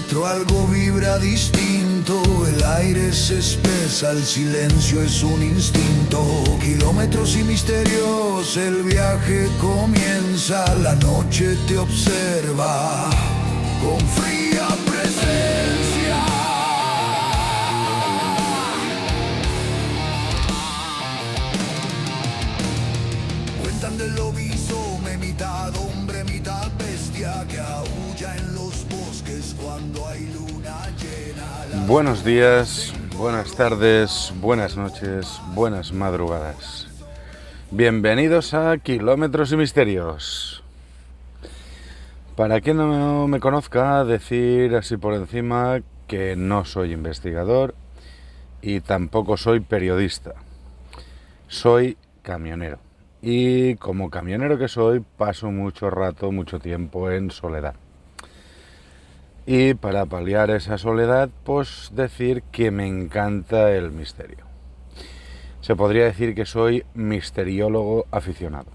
dentro algo vibra distinto, el aire se espesa, el silencio es un instinto. Kilómetros y misterios, el viaje comienza, la noche te observa con fría presencia. Cuentan del lobizome, mitad hombre, mitad bestia, que aúlla en los bosques cuando hay luna llena. Buenos días, buenas tardes, buenas noches, buenas madrugadas. Bienvenidos a Kilómetros y Misterios. Para quien no me conozca, decir así por encima que no soy investigador y tampoco soy periodista. Soy camionero. Y como camionero que soy, paso mucho rato, mucho tiempo en soledad. Y para paliar esa soledad, pues decir que me encanta el misterio. Se podría decir que soy misteriólogo aficionado.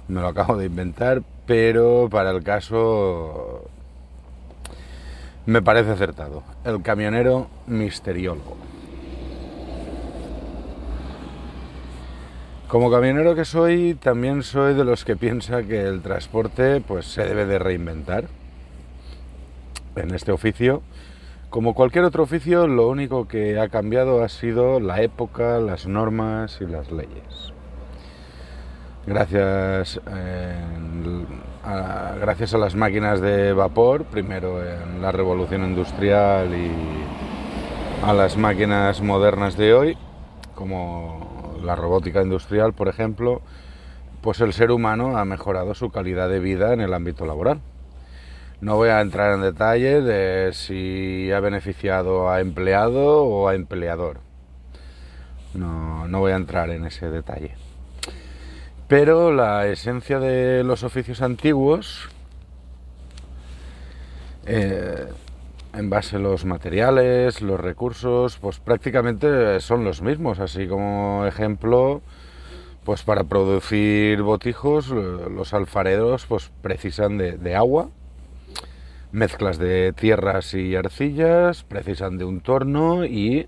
Me lo acabo de inventar, pero para el caso me parece acertado. El camionero misteriólogo. Como camionero que soy, también soy de los que piensa que el transporte pues se debe de reinventar. En este oficio, como cualquier otro oficio, lo único que ha cambiado ha sido la época, las normas y las leyes. Gracias a las máquinas de vapor, primero en la revolución industrial y a las máquinas modernas de hoy, como la robótica industrial, por ejemplo, pues el ser humano ha mejorado su calidad de vida en el ámbito laboral. No voy a entrar en detalle de si ha beneficiado a empleado o a empleador. No voy a entrar en ese detalle. Pero la esencia de los oficios antiguos, en base a los materiales, los recursos, pues prácticamente son los mismos. Así como ejemplo, pues para producir botijos, los alfareros pues precisan de agua, mezclas de tierras y arcillas, precisan de un torno y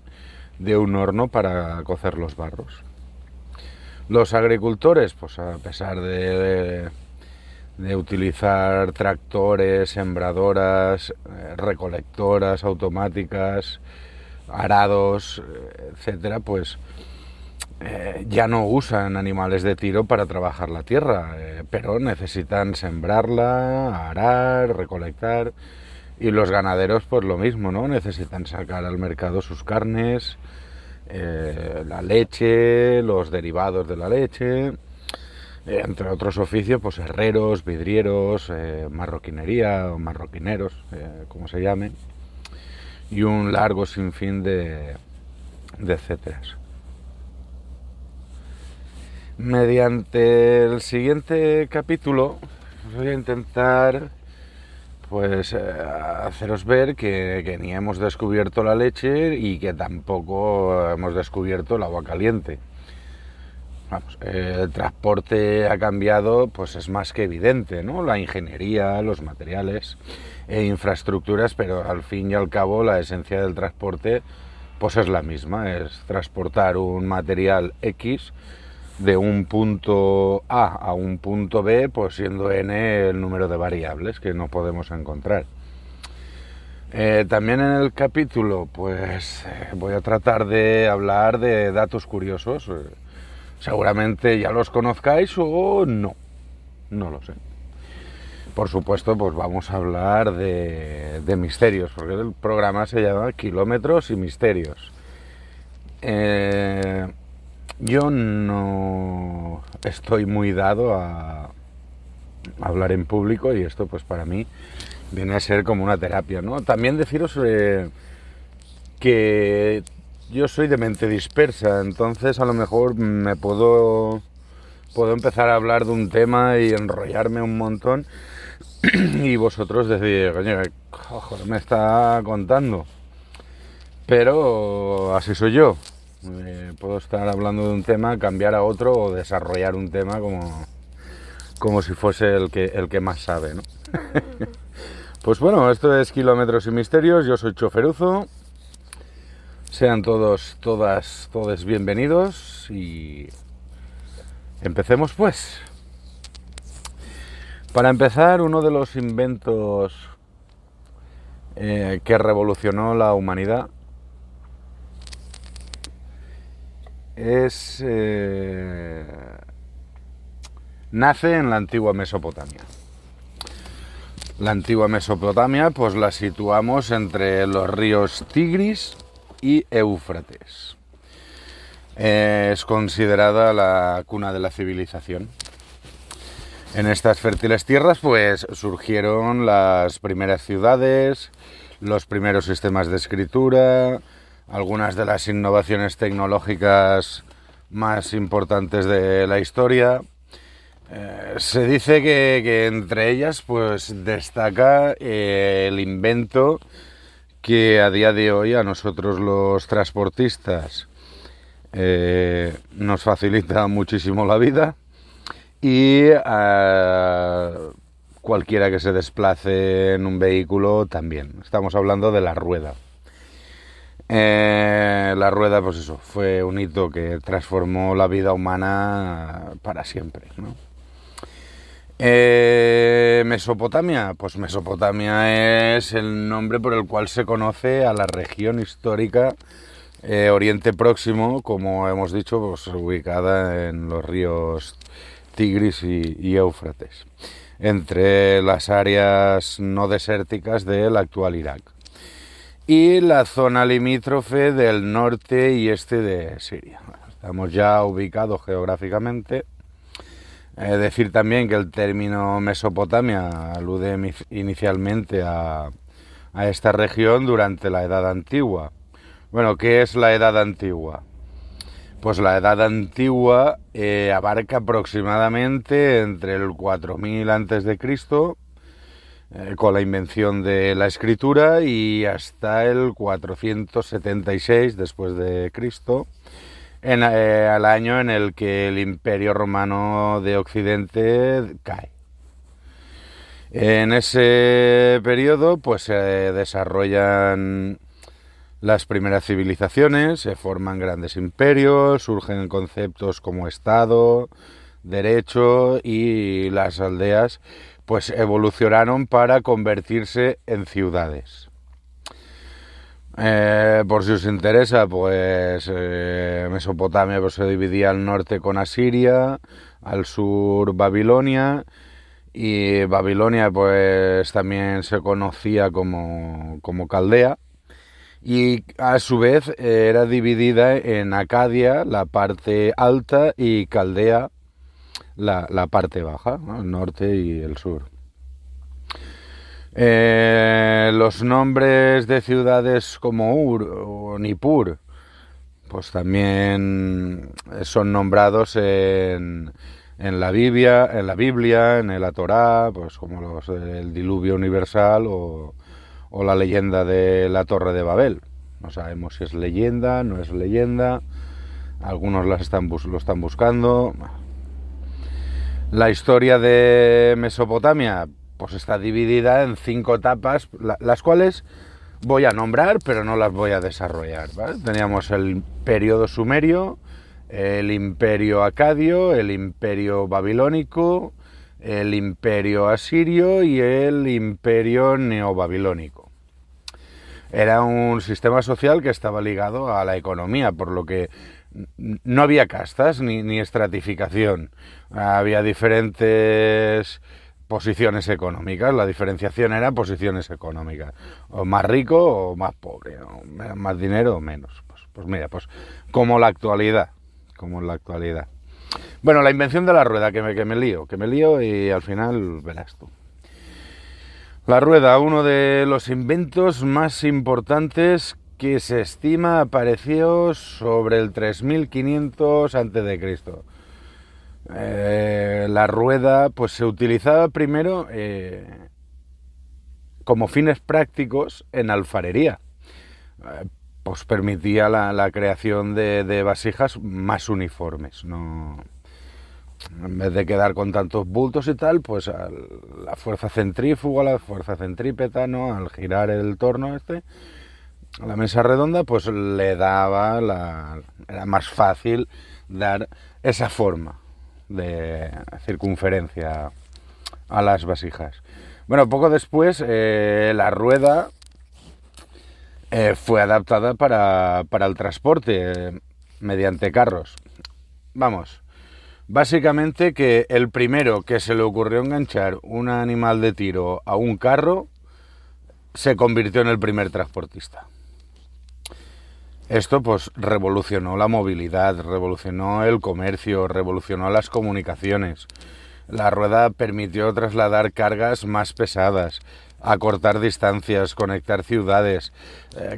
de un horno para cocer los barros. Los agricultores, pues a pesar de utilizar tractores, sembradoras, recolectoras automáticas, arados, etcétera, pues ya no usan animales de tiro para trabajar la tierra, pero necesitan sembrarla, arar, recolectar, y los ganaderos pues lo mismo, ¿no? Necesitan sacar al mercado sus carnes, la leche, los derivados de la leche, entre otros oficios, pues herreros, vidrieros, marroquinería o marroquineros, como se llamen, y un largo sinfín de etcéteras. Mediante el siguiente capítulo voy a intentar pues haceros ver que ni hemos descubierto la leche y que tampoco hemos descubierto el agua caliente. Vamos, el transporte ha cambiado, pues es más que evidente, ¿no? La ingeniería, los materiales e infraestructuras, pero al fin y al cabo la esencia del transporte pues es la misma, es transportar un material X de un punto A a un punto B, pues siendo n el número de variables que no podemos encontrar. También en el capítulo pues voy a tratar de hablar de datos curiosos. Seguramente ya los conozcáis o no lo sé. Por supuesto, pues vamos a hablar de misterios, porque el programa se llama Kilómetros y Misterios. Yo no estoy muy dado a hablar en público y esto pues para mí viene a ser como una terapia, ¿no? También deciros que yo soy de mente dispersa, entonces a lo mejor me puedo empezar a hablar de un tema y enrollarme un montón y vosotros decís, coño, ¿qué cojones me está contando? Pero así soy yo. Puedo estar hablando de un tema, cambiar a otro o desarrollar un tema como si fuese el que más sabe, ¿no? Pues bueno, esto es Kilómetros y Misterios, yo soy Choferuzo. Sean todos bienvenidos y empecemos pues. Para empezar, uno de los inventos que revolucionó la humanidad nace en la antigua Mesopotamia. La antigua Mesopotamia pues la situamos entre los ríos Tigris y Éufrates. Es considerada la cuna de la civilización. En estas fértiles tierras pues surgieron las primeras ciudades, los primeros sistemas de escritura, algunas de las innovaciones tecnológicas más importantes de la historia. Se dice que entre ellas pues destaca el invento que a día de hoy a nosotros los transportistas nos facilita muchísimo la vida, y a cualquiera que se desplace en un vehículo también. Estamos hablando de la rueda. La rueda, pues eso, fue un hito que transformó la vida humana para siempre, ¿no? Mesopotamia, pues Mesopotamia es el nombre por el cual se conoce a la región histórica Oriente Próximo, como hemos dicho, pues ubicada en los ríos Tigris y Éufrates, entre las áreas no desérticas del actual Irak y la zona limítrofe del norte y este de Siria. Estamos ya ubicados geográficamente. Decir también que el término Mesopotamia alude inicialmente a esta región durante la Edad Antigua. Bueno, ¿qué es la Edad Antigua? Pues la Edad Antigua abarca aproximadamente entre el 4000 a.C., con la invención de la escritura, y hasta el 476 después de Cristo, al año en el que el Imperio Romano de Occidente cae. En ese periodo pues se desarrollan las primeras civilizaciones, se forman grandes imperios, surgen conceptos como Estado, derecho, y las aldeas pues evolucionaron para convertirse en ciudades. Por si os interesa, pues Mesopotamia pues, se dividía al norte con Asiria, al sur Babilonia, y Babilonia pues también se conocía como Caldea, y a su vez era dividida en Acadia, la parte alta, y Caldea, la parte baja, ¿no? El norte y el sur. Los nombres de ciudades como Ur o Nippur pues también son nombrados en la Biblia, en la Torá, pues como los del diluvio universal o la leyenda de la Torre de Babel. No sabemos si es leyenda, no es leyenda, algunos lo están buscando. La historia de Mesopotamia pues está dividida en 5 etapas, las cuales voy a nombrar, pero no las voy a desarrollar, ¿vale? Teníamos el periodo sumerio, el imperio acadio, el imperio babilónico, el imperio asirio y el imperio neobabilónico. Era un sistema social que estaba ligado a la economía, por lo que no había castas ni estratificación. Había diferentes posiciones económicas, la diferenciación era posiciones económicas, o más rico o más pobre, o más dinero o menos. Pues mira, pues como en la actualidad. Bueno, la invención de la rueda, que me lío y al final verás tú. La rueda, uno de los inventos más importantes, que se estima apareció sobre el 3500 a.C. La rueda pues se utilizaba primero como fines prácticos en alfarería. Pues permitía la creación de vasijas más uniformes, en vez de quedar con tantos bultos y tal, pues la fuerza centrífuga, la fuerza centrípeta, ¿no? Al girar el torno a la mesa redonda, pues le daba era más fácil dar esa forma de circunferencia a las vasijas. Bueno, poco después la rueda fue adaptada para el transporte mediante carros. Vamos, básicamente que el primero que se le ocurrió enganchar un animal de tiro a un carro se convirtió en el primer transportista. Esto pues revolucionó la movilidad, revolucionó el comercio, revolucionó las comunicaciones. La rueda permitió trasladar cargas más pesadas, acortar distancias, conectar ciudades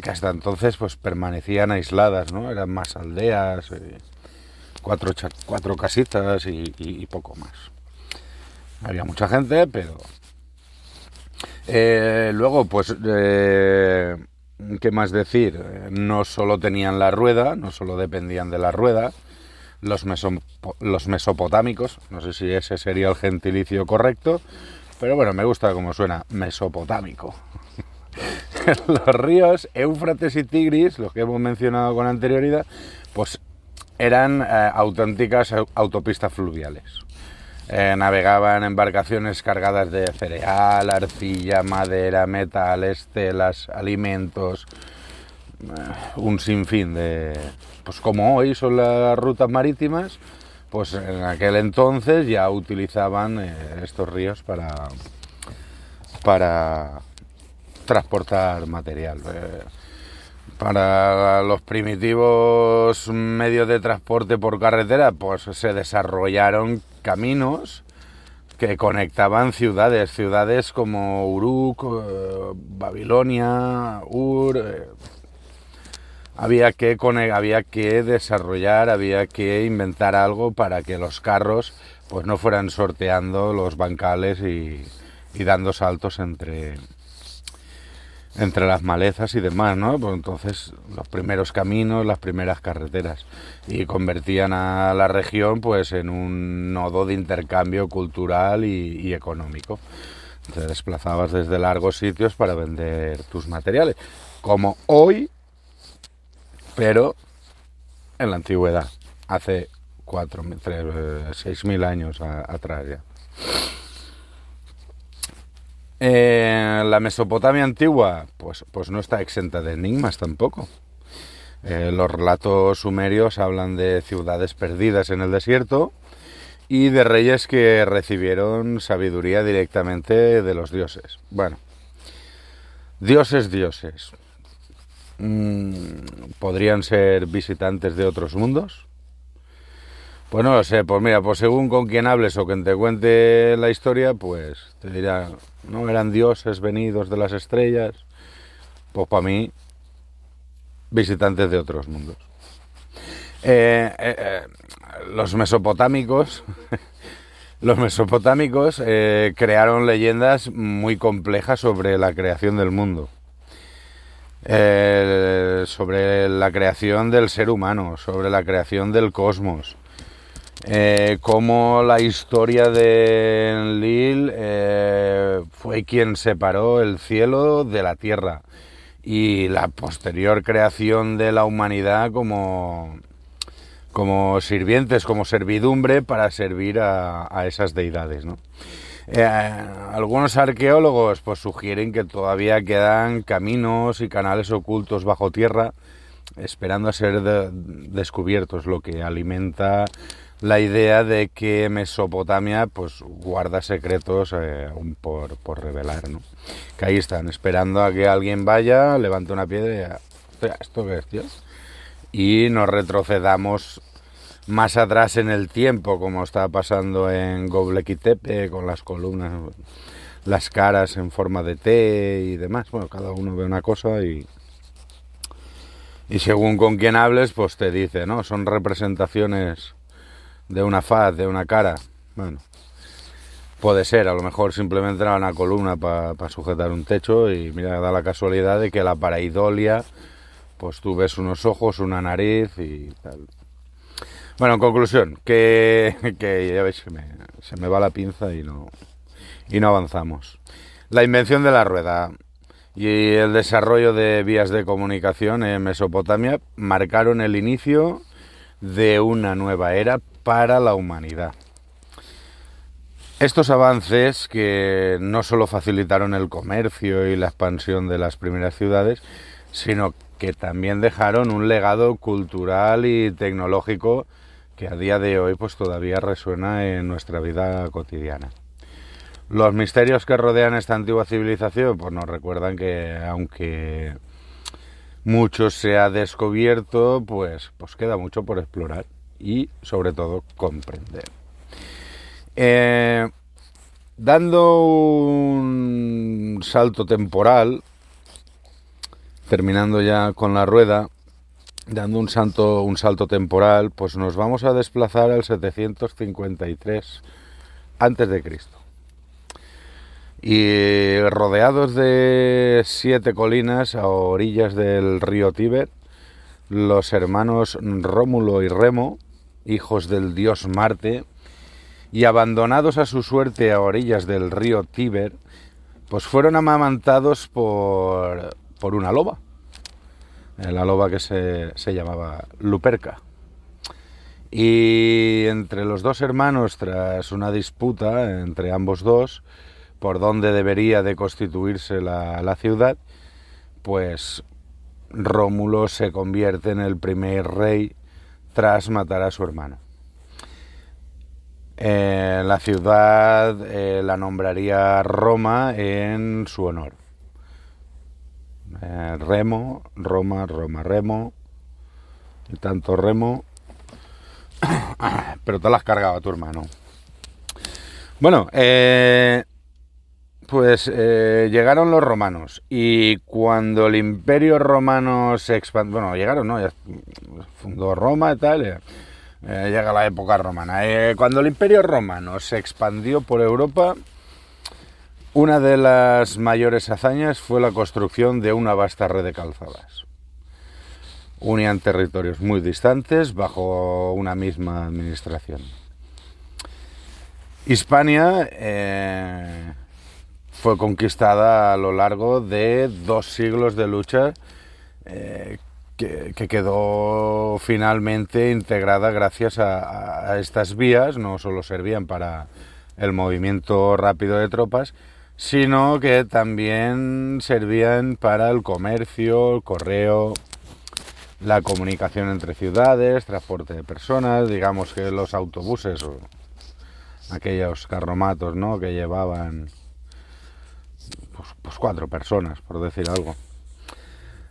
que hasta entonces pues permanecían aisladas, ¿no? Eran más aldeas, cuatro casitas y poco más. Había mucha gente, pero luego pues ¿qué más decir? No solo tenían la rueda, no solo dependían de la rueda. Los mesopotámicos, no sé si ese sería el gentilicio correcto, pero bueno, me gusta cómo suena, mesopotámico. Los ríos Éufrates y Tigris, los que hemos mencionado con anterioridad, pues eran auténticas autopistas fluviales. Navegaban embarcaciones cargadas de cereal, arcilla, madera, metales, telas, alimentos, un sinfín de... Pues como hoy son las rutas marítimas, pues en aquel entonces ya utilizaban estos ríos para transportar material. Para los primitivos medios de transporte por carretera, pues se desarrollaron caminos que conectaban ciudades como Uruk, Babilonia, Ur. Había que desarrollar, había que inventar algo para que los carros pues no fueran sorteando los bancales y dando saltos entre las malezas y demás, ¿no? Pues entonces los primeros caminos, las primeras carreteras, y convertían a la región pues en un nodo de intercambio cultural y económico. Te desplazabas desde largos sitios para vender tus materiales, como hoy, pero en la antigüedad, hace 6.000 años atrás ya. La Mesopotamia antigua, pues no está exenta de enigmas tampoco. Los relatos sumerios hablan de ciudades perdidas en el desierto y de reyes que recibieron sabiduría directamente de los dioses. Bueno, dioses. ¿Podrían ser visitantes de otros mundos? Pues no lo sé, pues mira, pues según con quien hables o quien te cuente la historia, pues te dirá, ¿no? Eran dioses venidos de las estrellas. Pues para mí, visitantes de otros mundos. Los mesopotámicos crearon leyendas muy complejas sobre la creación del mundo. Sobre la creación del ser humano, sobre la creación del cosmos. Cómo la historia de Enlil fue quien separó el cielo de la tierra y la posterior creación de la humanidad como sirvientes, como servidumbre para servir a esas deidades, ¿no? Algunos arqueólogos pues sugieren que todavía quedan caminos y canales ocultos bajo tierra esperando a ser descubiertos, lo que alimenta la idea de que Mesopotamia pues guarda secretos aún por revelar, ¿no? Que ahí están, esperando a que alguien vaya, levante una piedra y diga, ¿esto qué es, tío? Y nos retrocedamos más atrás en el tiempo, como está pasando en Göbekli Tepe, con las columnas, las caras en forma de T y demás. Bueno, cada uno ve una cosa y según con quien hables, pues te dice, ¿no? Son representaciones de una faz, de una cara. Bueno, puede ser, a lo mejor simplemente era una columna para sujetar un techo y mira, da la casualidad de que la pareidolia, pues tú ves unos ojos, una nariz y tal. Bueno, en conclusión, que ya veis que se me va la pinza y no avanzamos. La invención de la rueda y el desarrollo de vías de comunicación en Mesopotamia marcaron el inicio de una nueva era para la humanidad. Estos avances, que no solo facilitaron el comercio y la expansión de las primeras ciudades, sino que también dejaron un legado cultural y tecnológico que a día de hoy pues todavía resuena en nuestra vida cotidiana. Los misterios que rodean esta antigua civilización pues nos recuerdan que, aunque mucho se ha descubierto, pues queda mucho por explorar y sobre todo comprender. Dando un salto temporal, terminando ya con la rueda, dando un salto temporal, pues nos vamos a desplazar al 753 antes de Cristo. Y rodeados de 7 colinas a orillas del río Tíber, los hermanos Rómulo y Remo, hijos del dios Marte, y abandonados a su suerte a orillas del río Tíber, pues fueron amamantados por una loba. La loba que se llamaba Luperca. Y entre los dos hermanos, tras una disputa entre ambos dos, por dónde debería de constituirse la ciudad, pues Rómulo se convierte en el primer rey tras matar a su hermano. La ciudad la nombraría Roma en su honor. Remo, Roma, Remo, y tanto Remo, pero te las cargaba tu hermano. Bueno, pues llegaron los romanos, y cuando el Imperio Romano se expandió, bueno, llegaron, ¿no? Ya fundó Roma y tal, llega la época romana. Cuando el Imperio Romano se expandió por Europa, una de las mayores hazañas fue la construcción de una vasta red de calzadas. Unían territorios muy distantes bajo una misma administración. Hispania fue conquistada a lo largo de 2 siglos de lucha, que quedó finalmente integrada gracias a estas vías. No solo servían para el movimiento rápido de tropas, sino que también servían para el comercio, el correo, la comunicación entre ciudades, transporte de personas. Digamos que los autobuses o aquellos carromatos, ¿no?, que llevaban pues 4 personas, por decir algo.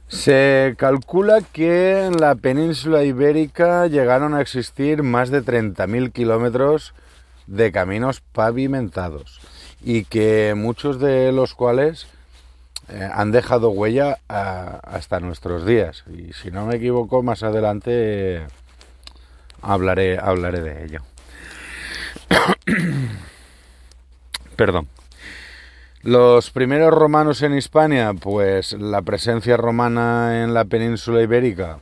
Se calcula que en la península ibérica llegaron a existir más de 30.000 kilómetros de caminos pavimentados, y que muchos de los cuales han dejado huella hasta nuestros días. Y si no me equivoco, más adelante hablaré de ello. Perdón. Los primeros romanos en Hispania, pues la presencia romana en la península ibérica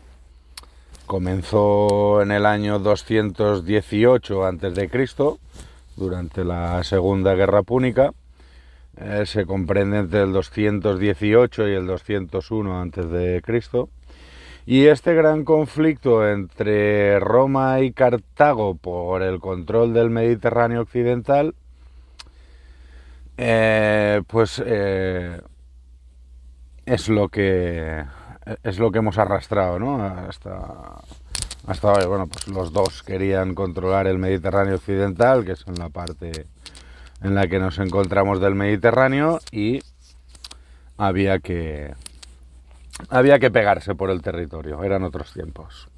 comenzó en el año 218 a.C., durante la Segunda Guerra Púnica. Se comprende entre el 218 y el 201 a.C. Y este gran conflicto entre Roma y Cartago por el control del Mediterráneo occidental, es lo que hemos arrastrado, ¿no?, hasta hoy. Bueno, pues los dos querían controlar el Mediterráneo occidental, que es en la parte en la que nos encontramos del Mediterráneo, y había que pegarse por el territorio. Eran otros tiempos.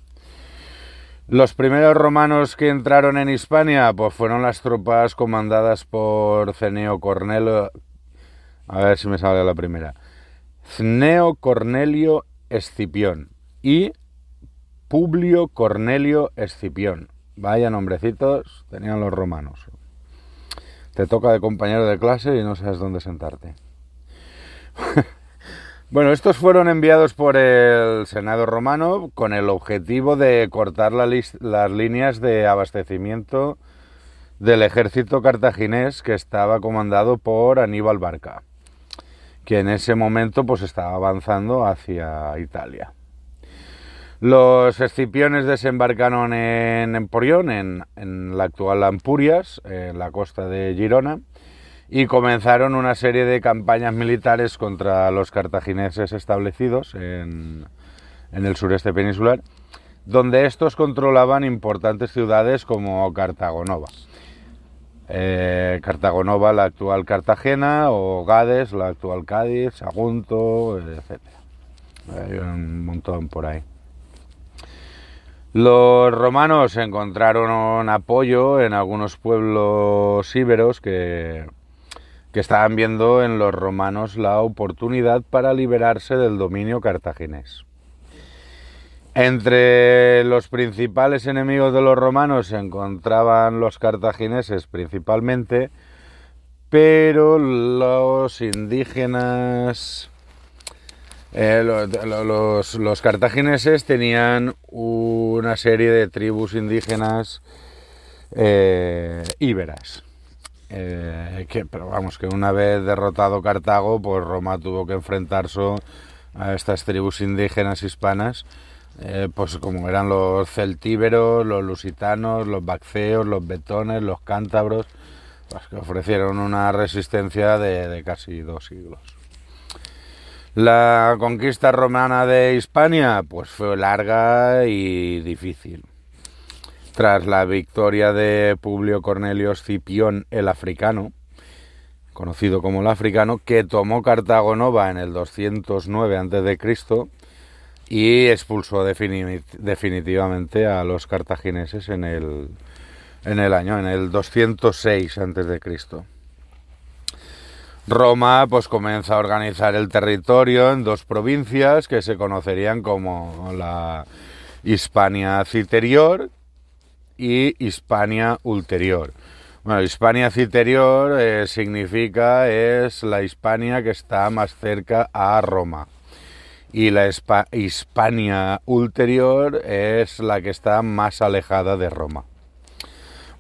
Los primeros romanos que entraron en Hispania pues fueron las tropas comandadas por Cneo Cornelio, a ver si me sale la primera, Cneo Cornelio Escipión y Publio Cornelio Escipión. Vaya nombrecitos tenían los romanos. Te toca de compañero de clase y no sabes dónde sentarte. Bueno, estos fueron enviados por el Senado romano con el objetivo de cortar las líneas de abastecimiento del ejército cartaginés, que estaba comandado por Aníbal Barca, que en ese momento pues estaba avanzando hacia Italia. Los escipiones desembarcaron en Emporión, en la actual Ampurias, en la costa de Girona, y comenzaron una serie de campañas militares contra los cartagineses establecidos en el sureste peninsular, donde estos controlaban importantes ciudades como Cartagonova. Cartagonova, la actual Cartagena, o Gades, la actual Cádiz, Sagunto, etc. Hay un montón por ahí. Los romanos encontraron apoyo en algunos pueblos íberos que estaban viendo en los romanos la oportunidad para liberarse del dominio cartaginés. Entre los principales enemigos de los romanos se encontraban los cartagineses principalmente, pero los indígenas, los cartagineses tenían una serie de tribus indígenas íberas. Pero vamos, que una vez derrotado Cartago, pues Roma tuvo que enfrentarse a estas tribus indígenas hispanas, pues como eran los celtíberos, los lusitanos, los bacceos, los betones, los cántabros, pues que ofrecieron una resistencia de casi 2 siglos. La conquista romana de Hispania pues fue larga y difícil. Tras la victoria de Publio Cornelio Escipión el Africano, conocido como el Africano, que tomó Cartagonova en el 209 a.C. y expulsó definitivamente a los cartagineses en el 206 a.C. Roma pues comienza a organizar el territorio en 2 provincias que se conocerían como la Hispania Citerior y Hispania Ulterior. Bueno, Hispania Citerior es la Hispania que está más cerca a Roma, y la Hispania Ulterior es la que está más alejada de Roma.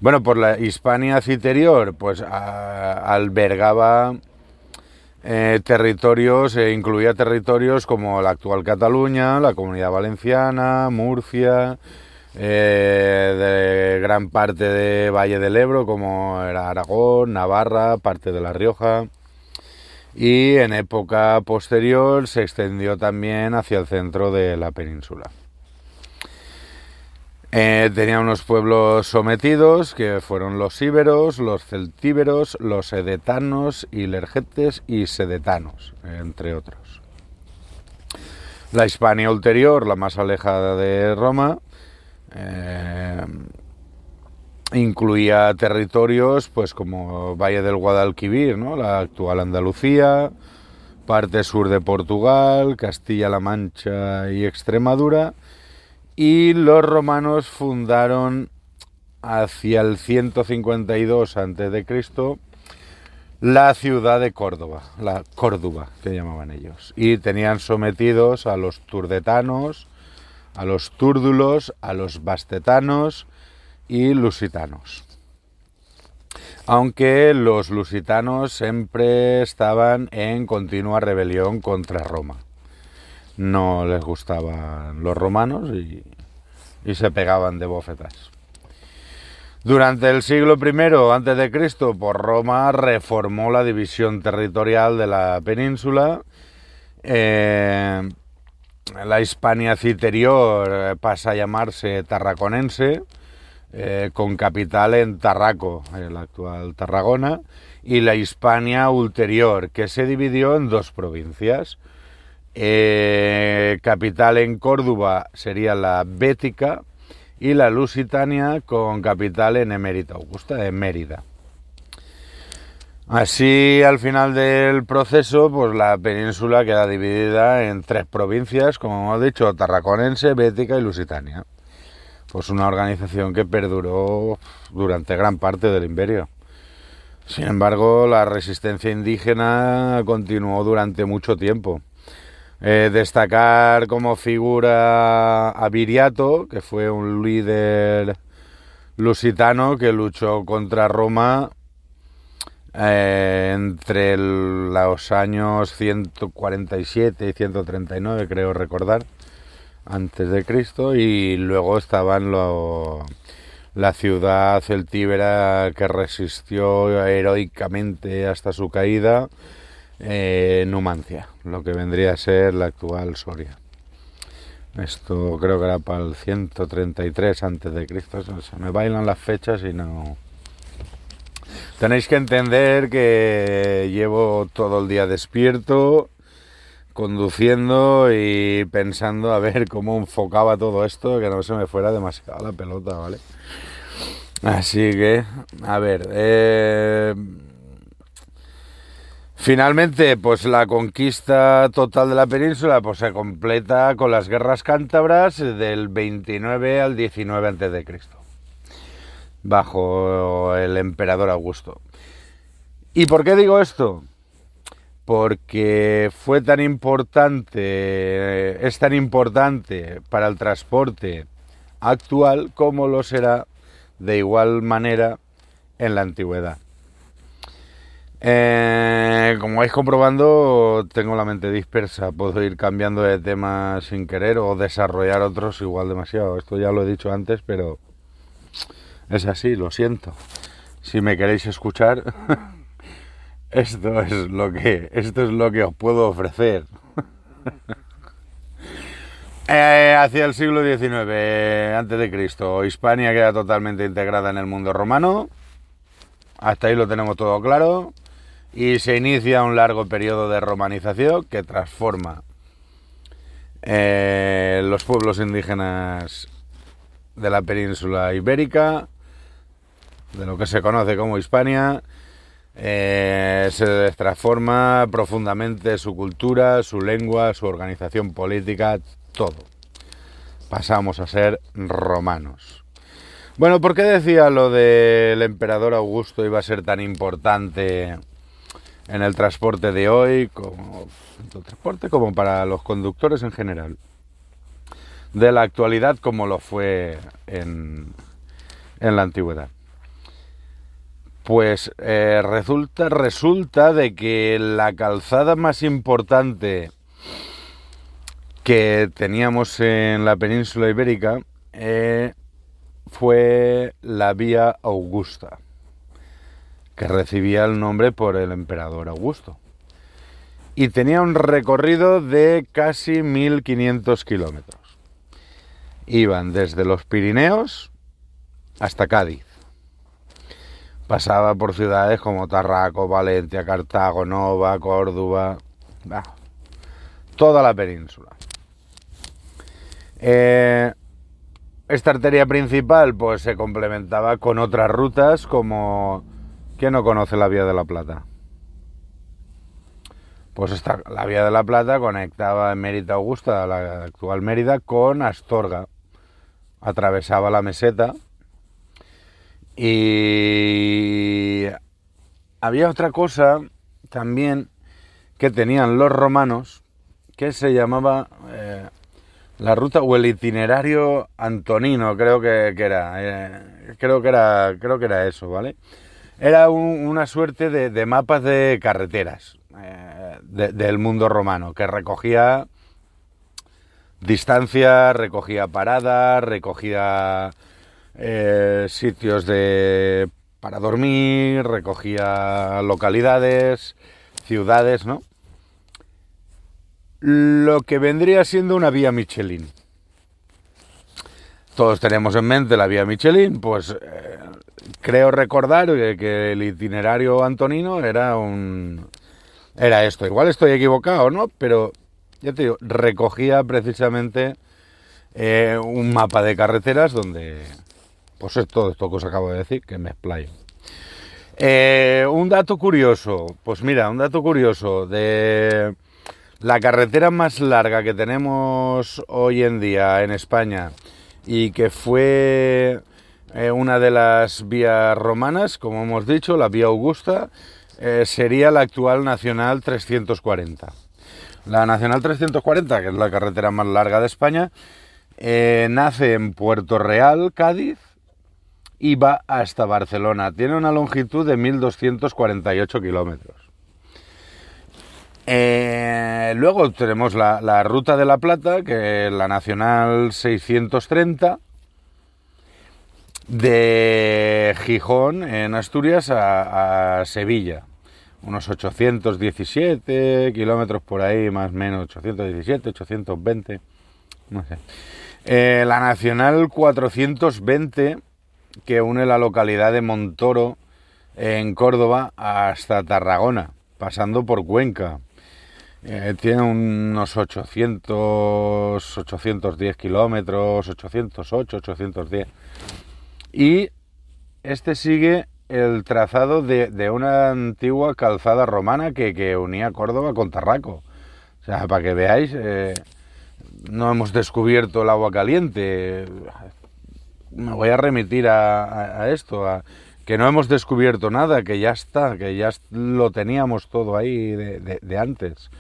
Bueno, por la Hispania Citerior pues albergaba territorios, incluía territorios como la actual Cataluña, la Comunidad Valenciana, Murcia, de gran parte de Valle del Ebro, como era Aragón, Navarra, parte de La Rioja, y en época posterior se extendió también hacia el centro de la península. Tenía unos pueblos sometidos que fueron los íberos, los celtíberos, los edetanos, ilergetes y sedetanos, entre otros. La Hispania Ulterior, la más alejada de Roma, incluía territorios pues como Valle del Guadalquivir, ¿no?, la actual Andalucía, parte sur de Portugal, Castilla-La Mancha y Extremadura, y los romanos fundaron hacia el 152 a.C. la ciudad de Córdoba, la Córdoba que llamaban ellos, y tenían sometidos a los turdetanos, a los túrdulos, a los bastetanos y lusitanos. Aunque los lusitanos siempre estaban en continua rebelión contra Roma. No les gustaban los romanos y se pegaban de bofetas. Durante el siglo I a.C., pues Roma reformó la división territorial de la península. La Hispania Citerior pasa a llamarse Tarraconense, con capital en Tarraco, la actual Tarragona, y la Hispania Ulterior, que se dividió en 2 provincias. Capital en Córdoba sería la Bética, y la Lusitania con capital en Emérita Augusta, en Mérida. Así, al final del proceso, pues la península queda dividida en 3 provincias, como hemos dicho, Tarraconense, Bética y Lusitania. Pues una organización que perduró durante gran parte del imperio. Sin embargo, la resistencia indígena continuó durante mucho tiempo. Destacar como figura a Viriato, que fue un líder lusitano que luchó contra Roma entre los años 147 y 139, creo recordar, antes de Cristo, y luego estaban la ciudad celtíbera que resistió heroicamente hasta su caída, Numancia, lo que vendría a ser la actual Soria. Esto creo que era para el 133 antes de Cristo. Se me bailan las fechas y no. Tenéis que entender que llevo todo el día despierto, conduciendo y pensando a ver cómo enfocaba todo esto, que no se me fuera demasiado la pelota, ¿vale? Así que, a ver, finalmente, pues la conquista total de la península pues se completa con las guerras cántabras del 29 al 19 a.C., bajo el emperador Augusto. ¿Y por qué digo esto? Porque fue tan importante, es tan importante para el transporte actual como lo será de igual manera en la antigüedad. Como vais comprobando, tengo la mente dispersa, puedo ir cambiando de tema sin querer o desarrollar otros igual demasiado. Esto ya lo he dicho antes, pero es así, lo siento. Si me queréis escuchar, esto es lo que os puedo ofrecer. Hacia el siglo XIX a.C., Hispania queda totalmente integrada en el mundo romano. Hasta ahí lo tenemos todo claro. Y se inicia un largo periodo de romanización que transforma los pueblos indígenas de la península ibérica, de lo que se conoce como Hispania. Se transforma profundamente su cultura, su lengua, su organización política, todo. Pasamos a ser romanos. Bueno, ¿por qué decía lo del emperador Augusto iba a ser tan importante en el transporte de hoy, como para los conductores en general, de la actualidad como lo fue en la antigüedad? Pues resulta de que la calzada más importante que teníamos en la península ibérica fue la Vía Augusta, que recibía el nombre por el emperador Augusto. Y tenía un recorrido de casi 1500 kilómetros. Iban desde los Pirineos hasta Cádiz. Pasaba por ciudades como Tarraco, Valencia, Cartago, Nova, Córdoba, toda la península. Esta arteria principal pues se complementaba con otras rutas como... ¿Quién no conoce la Vía de la Plata? Pues la Vía de la Plata conectaba Mérida Augusta, la actual Mérida, con Astorga. Atravesaba la meseta. Y había otra cosa también que tenían los romanos que se llamaba la ruta o el itinerario antonino, creo que era eso, ¿vale? Era una suerte de mapas de carreteras del mundo romano, que recogía distancias, recogía paradas, recogía sitios para dormir, recogía localidades, ciudades, ¿no? Lo que vendría siendo una vía Michelin. Todos tenemos en mente la vía Michelin, pues creo recordar que el itinerario antonino era esto. Igual estoy equivocado, ¿no? Pero ya te digo, recogía precisamente un mapa de carreteras donde, pues es todo esto que os acabo de decir, que me explayo. Un dato curioso, pues mira, un dato curioso de la carretera más larga que tenemos hoy en día en España y que fue una de las vías romanas, como hemos dicho, la Vía Augusta, sería la actual Nacional 340. La Nacional 340, que es la carretera más larga de España, nace en Puerto Real, Cádiz, y va hasta Barcelona. Tiene una longitud de 1.248 kilómetros. Luego tenemos la Ruta de la Plata, que es la Nacional 630, de Gijón, en Asturias, a Sevilla. Unos 817 kilómetros por ahí, más o menos, 817, 820, no sé. La Nacional 420, que une la localidad de Montoro, en Córdoba, hasta Tarragona, pasando por Cuenca. Tiene unos 810 kilómetros, 808, 810. Y este sigue el trazado de una antigua calzada romana que unía Córdoba con Tarraco. O sea, para que veáis, no hemos descubierto el agua caliente. Me voy a remitir a esto, que no hemos descubierto nada, que ya está, que ya lo teníamos todo ahí de antes.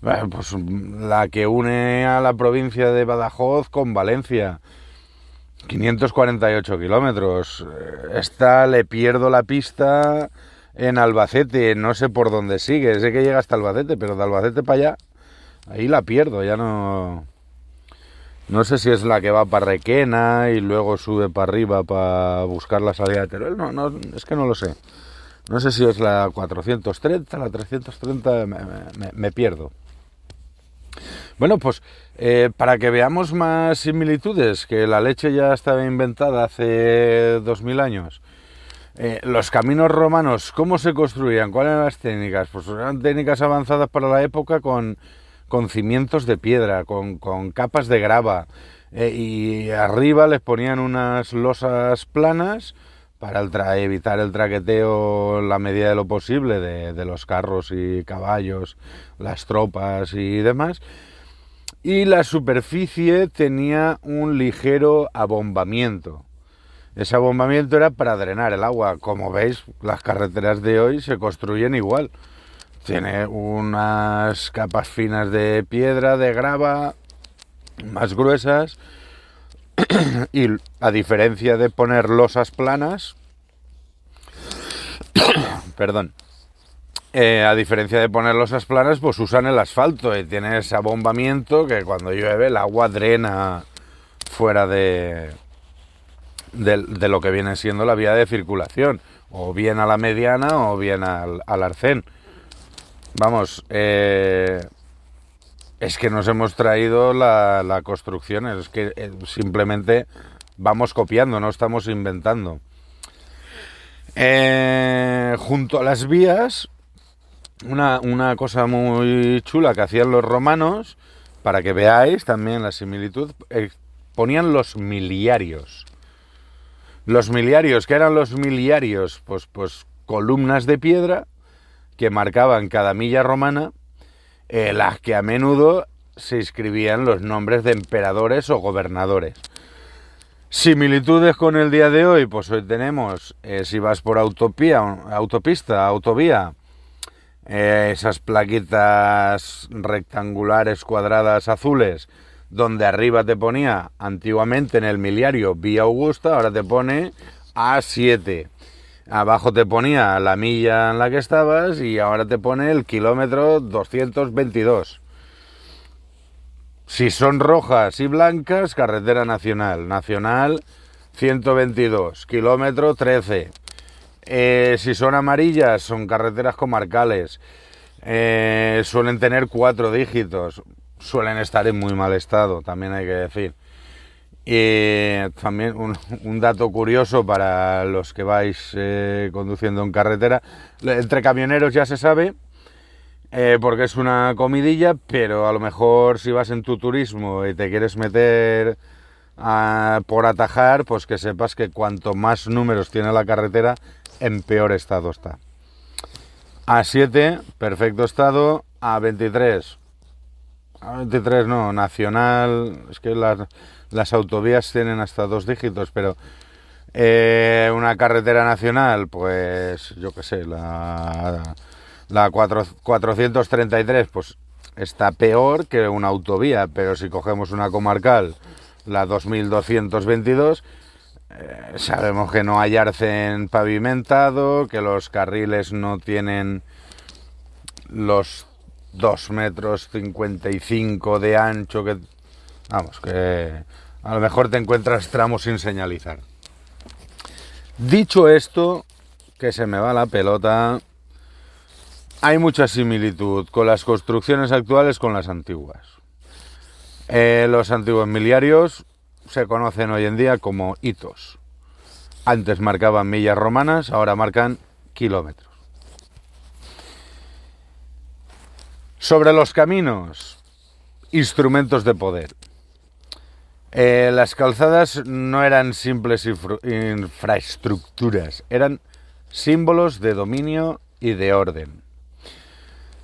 Bueno, pues la que une a la provincia de Badajoz con Valencia, 548 kilómetros. Esta le pierdo la pista en Albacete, no sé por dónde sigue, sé que llega hasta Albacete, pero de Albacete para allá, ahí la pierdo, ya no... No sé si es la que va para Requena y luego sube para arriba para buscar la salida de Teruel, no, es que no lo sé. No sé si es la 430, la 330, me pierdo. Bueno, pues para que veamos más similitudes, que la leche ya estaba inventada hace 2000 años. Los caminos romanos, ¿cómo se construían? ¿Cuáles eran las técnicas? Pues eran técnicas avanzadas para la época con cimientos de piedra, con capas de grava, y arriba les ponían unas losas planas para evitar el traqueteo en la medida de lo posible de los carros y caballos, las tropas y demás. Y la superficie tenía un ligero abombamiento. Ese abombamiento era para drenar el agua. Como veis, las carreteras de hoy se construyen igual. Tiene unas capas finas de piedra, de grava, más gruesas, y a diferencia de poner losas planas, perdón, a diferencia de poner losas planas, pues usan el asfalto y tiene ese abombamiento que cuando llueve el agua drena fuera de lo que viene siendo la vía de circulación, o bien a la mediana o bien al arcén. Vamos, es que nos hemos traído la construcción, es que simplemente vamos copiando, no estamos inventando. Junto a las vías, una cosa muy chula que hacían los romanos, para que veáis también la similitud, ponían los miliarios. Los miliarios, ¿qué eran los miliarios? Pues columnas de piedra que marcaban cada milla romana, las que a menudo se escribían los nombres de emperadores o gobernadores. Similitudes con el día de hoy, pues hoy tenemos, si vas por autopista, autovía, esas plaquitas rectangulares, cuadradas, azules, donde arriba te ponía antiguamente en el miliario Vía Augusta, ahora te pone A7. Abajo te ponía la milla en la que estabas y ahora te pone el kilómetro 222. Si son rojas y blancas, carretera nacional. Nacional 122, kilómetro 13. Si son amarillas, son carreteras comarcales. Suelen tener 4 dígitos. Suelen estar en muy mal estado, también hay que decir. Y también un dato curioso para los que vais conduciendo en carretera. Entre camioneros ya se sabe, porque es una comidilla, pero a lo mejor si vas en tu turismo y te quieres meter por atajar, pues que sepas que cuanto más números tiene la carretera, en peor estado está. A7, perfecto estado. A23 no, nacional, es que las autovías tienen hasta 2 dígitos, pero una carretera nacional, pues yo qué sé, la 433, pues está peor que una autovía, pero si cogemos una comarcal, la 2222, sabemos que no hay arcén pavimentado, que los carriles no tienen los 2,55 metros de ancho, que vamos, que a lo mejor te encuentras tramos sin señalizar. Dicho esto, que se me va la pelota, hay mucha similitud con las construcciones actuales con las antiguas. Los antiguos miliarios se conocen hoy en día como hitos. Antes marcaban millas romanas, ahora marcan kilómetros. Sobre los caminos, instrumentos de poder. Las calzadas no eran simples infraestructuras, eran símbolos de dominio y de orden.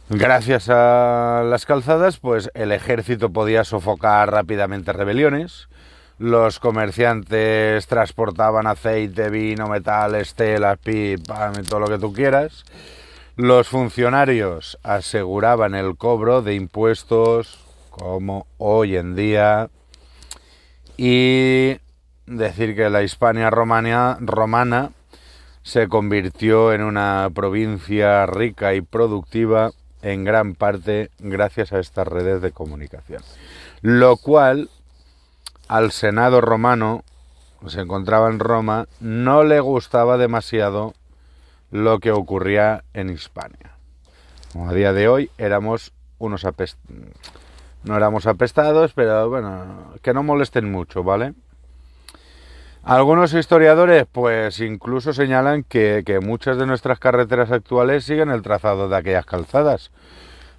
Gracias a las calzadas, pues el ejército podía sofocar rápidamente rebeliones, los comerciantes transportaban aceite, vino, metales, telas, pan, todo lo que tú quieras, los funcionarios aseguraban el cobro de impuestos, como hoy en día, y decir que la Hispania romana se convirtió en una provincia rica y productiva en gran parte gracias a estas redes de comunicación. Lo cual al Senado romano, que se encontraba en Roma, no le gustaba demasiado lo que ocurría en Hispania. Como a día de hoy éramos unos no éramos apestados, pero bueno, que no molesten mucho, ¿vale? Algunos historiadores pues incluso señalan que muchas de nuestras carreteras actuales siguen el trazado de aquellas calzadas.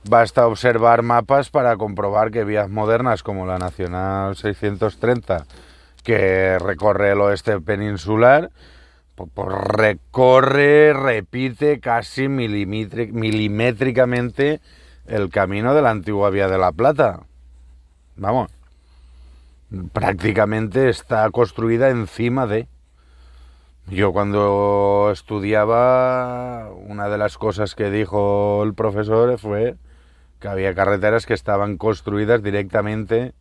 Basta observar mapas para comprobar que vías modernas como la Nacional 630, que recorre el oeste peninsular, pues repite casi milimétricamente el camino de la antigua Vía de la Plata. Vamos, prácticamente está construida encima de... Yo cuando estudiaba, una de las cosas que dijo el profesor fue que había carreteras que estaban construidas directamente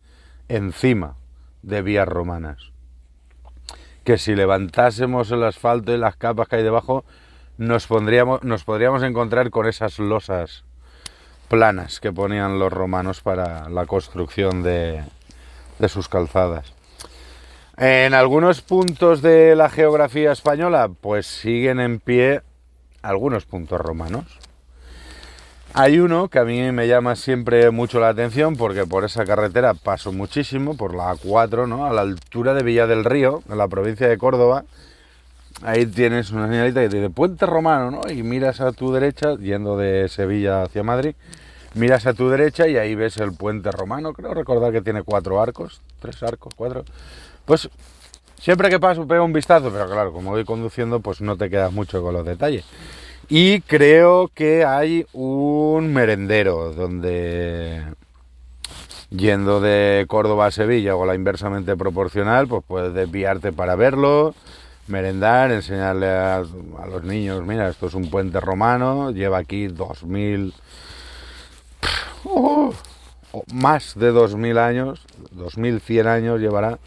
encima de vías romanas. Que si levantásemos el asfalto y las capas que hay debajo, nos podríamos encontrar con esas losas planas que ponían los romanos para la construcción de sus calzadas. En algunos puntos de la geografía española, pues siguen en pie algunos puntos romanos. Hay uno que a mí me llama siempre mucho la atención porque por esa carretera paso muchísimo, por la A4, ¿no? A la altura de Villa del Río, en la provincia de Córdoba. Ahí tienes una señalita que dice Puente Romano, ¿no? Y miras a tu derecha, yendo de Sevilla hacia Madrid, miras a tu derecha y ahí ves el Puente Romano. Creo recordar que tiene 4 arcos, 3 arcos, 4. Pues siempre que paso pego un vistazo, pero claro, como voy conduciendo, pues no te quedas mucho con los detalles. Y creo que hay un merendero donde, yendo de Córdoba a Sevilla o la inversamente proporcional, pues puedes desviarte para verlo, merendar, enseñarle a los niños, mira, esto es un puente romano, lleva aquí 2000, más de 2000 años, 2100 años llevará,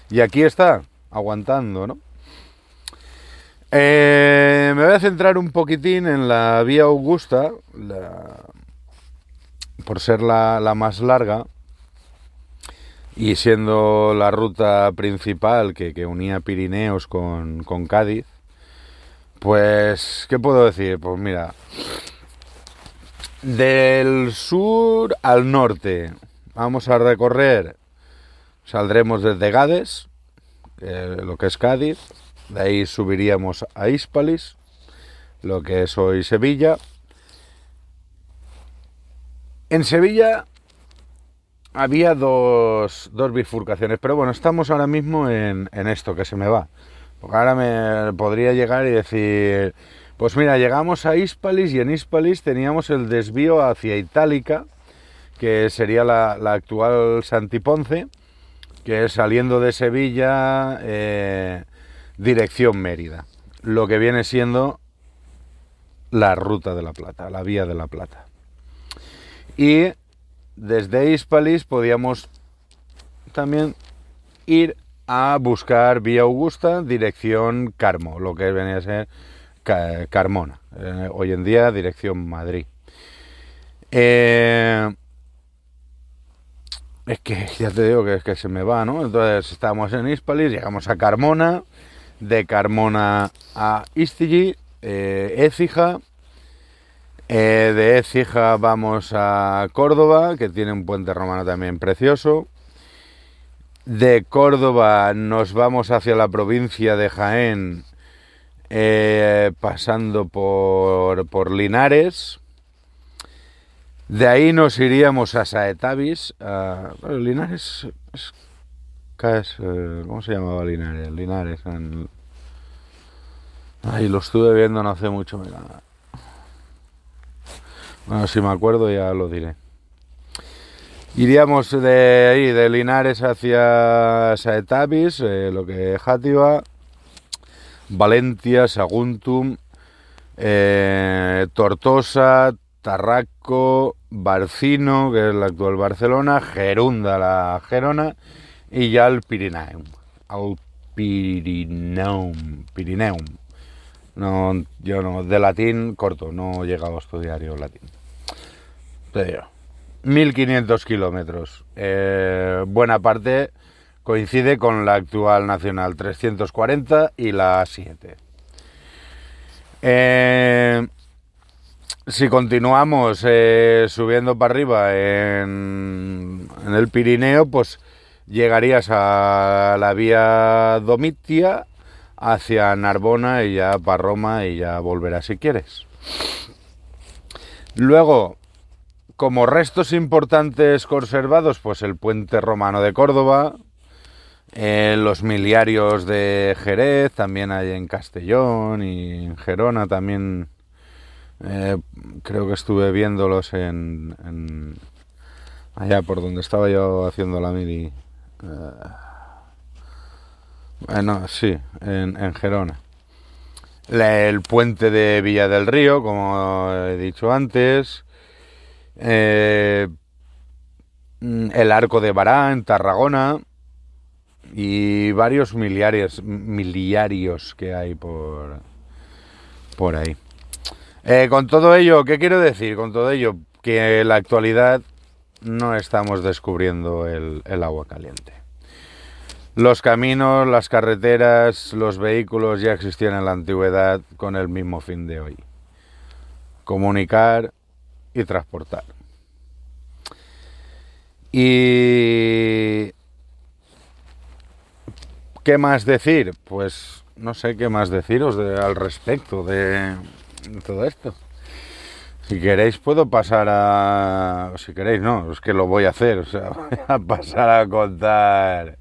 y aquí está, aguantando, ¿no? Me voy a centrar un poquitín en la Vía Augusta, por ser la más larga y siendo la ruta principal que unía Pirineos con Cádiz. Pues, ¿qué puedo decir? Pues mira, del sur al norte vamos a recorrer, saldremos desde Gades, lo que es Cádiz. De ahí subiríamos a Hispalis, lo que es hoy Sevilla. En Sevilla había dos bifurcaciones, pero bueno, estamos ahora mismo en esto que se me va. Porque ahora me podría llegar y decir, pues mira, llegamos a Hispalis y en Hispalis teníamos el desvío hacia Itálica, que sería la actual Santiponce, que es saliendo de Sevilla... dirección Mérida, lo que viene siendo la Ruta de la Plata, la Vía de la Plata. Y desde Hispalis podíamos también ir a buscar vía Augusta, dirección Carmo, lo que venía a ser Carmona, hoy en día dirección Madrid. Es que ya te digo que es que se me va, ¿no? Entonces estábamos en Hispalis, llegamos a Carmona, de Carmona a Istigi, Écija. De Écija vamos a Córdoba, que tiene un puente romano también precioso. De Córdoba nos vamos hacia la provincia de Jaén, pasando por Linares. De ahí nos iríamos a Saetavis. Linares ¿cómo se llamaba Linares? Linares. Lo estuve viendo no hace mucho. Mira. Bueno, si me acuerdo ya lo diré. Iríamos de ahí, de Linares hacia Saetavis, lo que es Játiva, Valentia, Saguntum, Tortosa, Tarraco, Barcino, que es la actual Barcelona, Gerunda, la Gerona, y ya el Pirineum. Pirineum. No, yo no, de latín corto, no he llegado a estudiar yo latín. Te digo, 1500 kilómetros. Buena parte coincide con la actual Nacional 340 y la A7. Si continuamos subiendo para arriba en el Pirineo, pues llegarías a la vía Domitia hacia Narbona y ya para Roma y ya volverás si quieres. Luego, como restos importantes conservados, pues el puente romano de Córdoba, los miliarios de Jerez, también hay en Castellón y en Gerona también, creo que estuve viéndolos allá por donde estaba yo haciendo la mili. Sí, en Gerona. El puente de Villa del Río, como he dicho antes. El arco de Bará en Tarragona. Y varios miliarios que hay por ahí. Con todo ello, ¿qué quiero decir? Con todo ello, que en la actualidad no estamos descubriendo el agua caliente. Los caminos, las carreteras, los vehículos ya existían en la antigüedad con el mismo fin de hoy: comunicar y transportar. ¿Y qué más decir? Pues no sé qué más deciros al respecto de todo esto. Si queréis puedo pasar a... Si queréis no, es que lo voy a hacer. O sea, voy a pasar a contar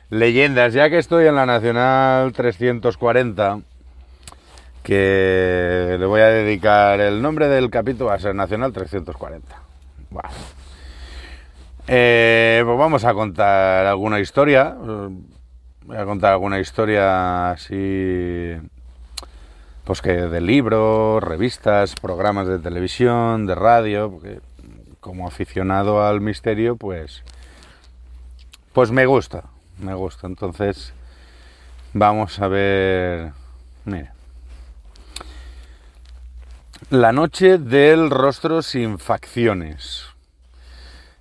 leyendas, ya que estoy en la Nacional 340, que le voy a dedicar el nombre del capítulo a ser Nacional 340. Bueno. Pues vamos a contar alguna historia. Voy a contar alguna historia así, pues que de libros, revistas, programas de televisión, de radio, porque como aficionado al misterio, pues me gusta. Entonces vamos a ver. Mira, la noche del rostro sin facciones.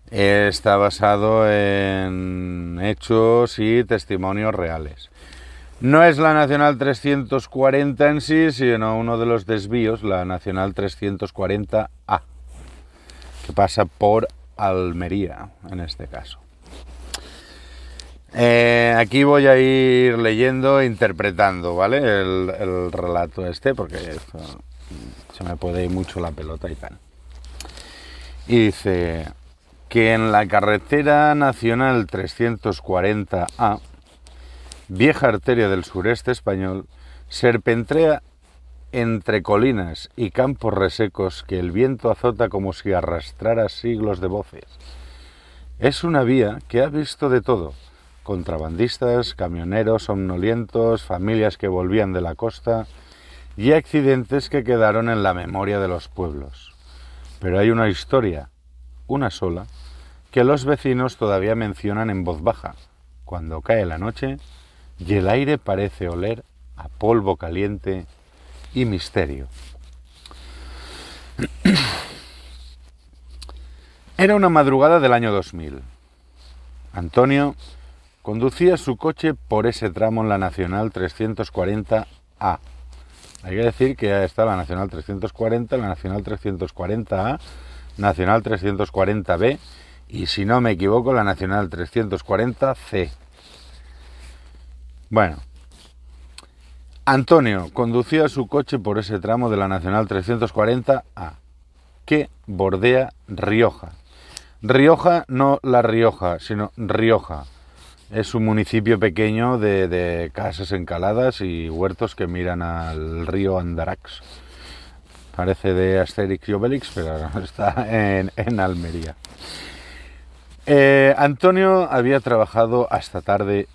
Está basado en hechos y testimonios reales. No es la Nacional 340 en sí, sino uno de los desvíos, la Nacional 340A, que pasa por Almería en este caso. Aquí voy a ir leyendo e interpretando, ¿vale? El relato porque esto, se me puede ir mucho la pelota y tal. Y dice que en la carretera nacional 340A, vieja arteria del sureste español, serpentea entre colinas y campos resecos que el viento azota como si arrastrara siglos de voces. Es una vía que ha visto de todo: contrabandistas, camioneros somnolientos, familias que volvían de la costa y accidentes que quedaron en la memoria de los pueblos. Pero hay una historia, una sola, que los vecinos todavía mencionan en voz baja cuando cae la noche y el aire parece oler a polvo caliente y misterio. Era una madrugada del año 2000. Antonio conducía su coche por ese tramo en la Nacional 340A. Hay que decir que ya está la Nacional 340, la Nacional 340A, Nacional 340B y, si no me equivoco, la Nacional 340C. Bueno, Antonio conducía su coche por ese tramo de la Nacional 340A que bordea Rioja. Rioja, no La Rioja, sino Rioja. Es un municipio pequeño de casas encaladas y huertos que miran al río Andarax. Parece de Asterix y Obelix, pero está en Almería. Antonio había trabajado hasta tarde.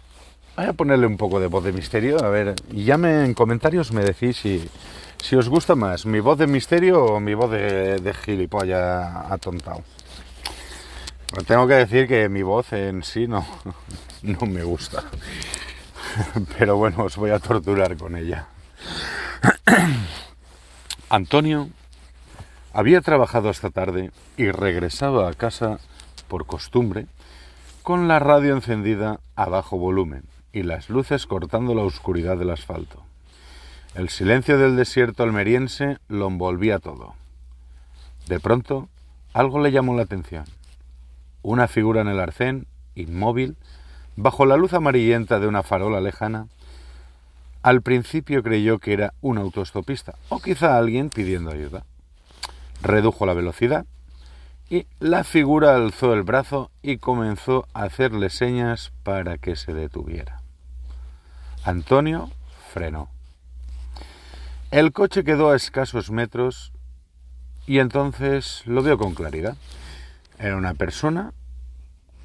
Voy a ponerle un poco de voz de misterio, a ver, y ya en comentarios me decís si os gusta más mi voz de misterio o mi voz de gilipollas atontado. Bueno, tengo que decir que mi voz en sí no me gusta, pero bueno, os voy a torturar con ella. Antonio había trabajado hasta tarde y regresaba a casa por costumbre con la radio encendida a bajo volumen y las luces cortando la oscuridad del asfalto. El silencio del desierto almeriense lo envolvía todo. De pronto, algo le llamó la atención. Una figura en el arcén, inmóvil, bajo la luz amarillenta de una farola lejana. Al principio creyó que era un autoestopista o quizá alguien pidiendo ayuda. Redujo la velocidad y la figura alzó el brazo y comenzó a hacerle señas para que se detuviera. Antonio frenó. El coche quedó a escasos metros y entonces lo vio con claridad. Era una persona,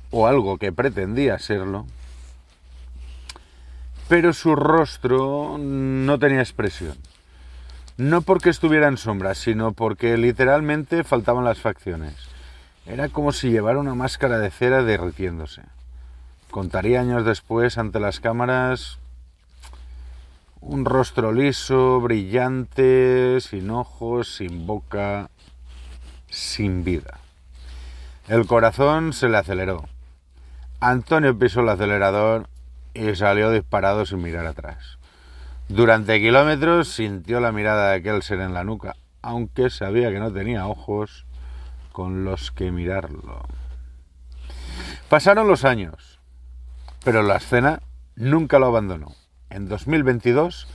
o algo que pretendía serlo, pero su rostro no tenía expresión. No porque estuviera en sombra, sino porque literalmente faltaban las facciones. Era como si llevara una máscara de cera derritiéndose. Contaría años después ante las cámaras un rostro liso, brillante, sin ojos, sin boca, sin vida. El corazón se le aceleró. Antonio pisó el acelerador y salió disparado sin mirar atrás. Durante kilómetros sintió la mirada de aquel ser en la nuca, aunque sabía que no tenía ojos con los que mirarlo. Pasaron los años, pero la escena nunca lo abandonó. En 2022,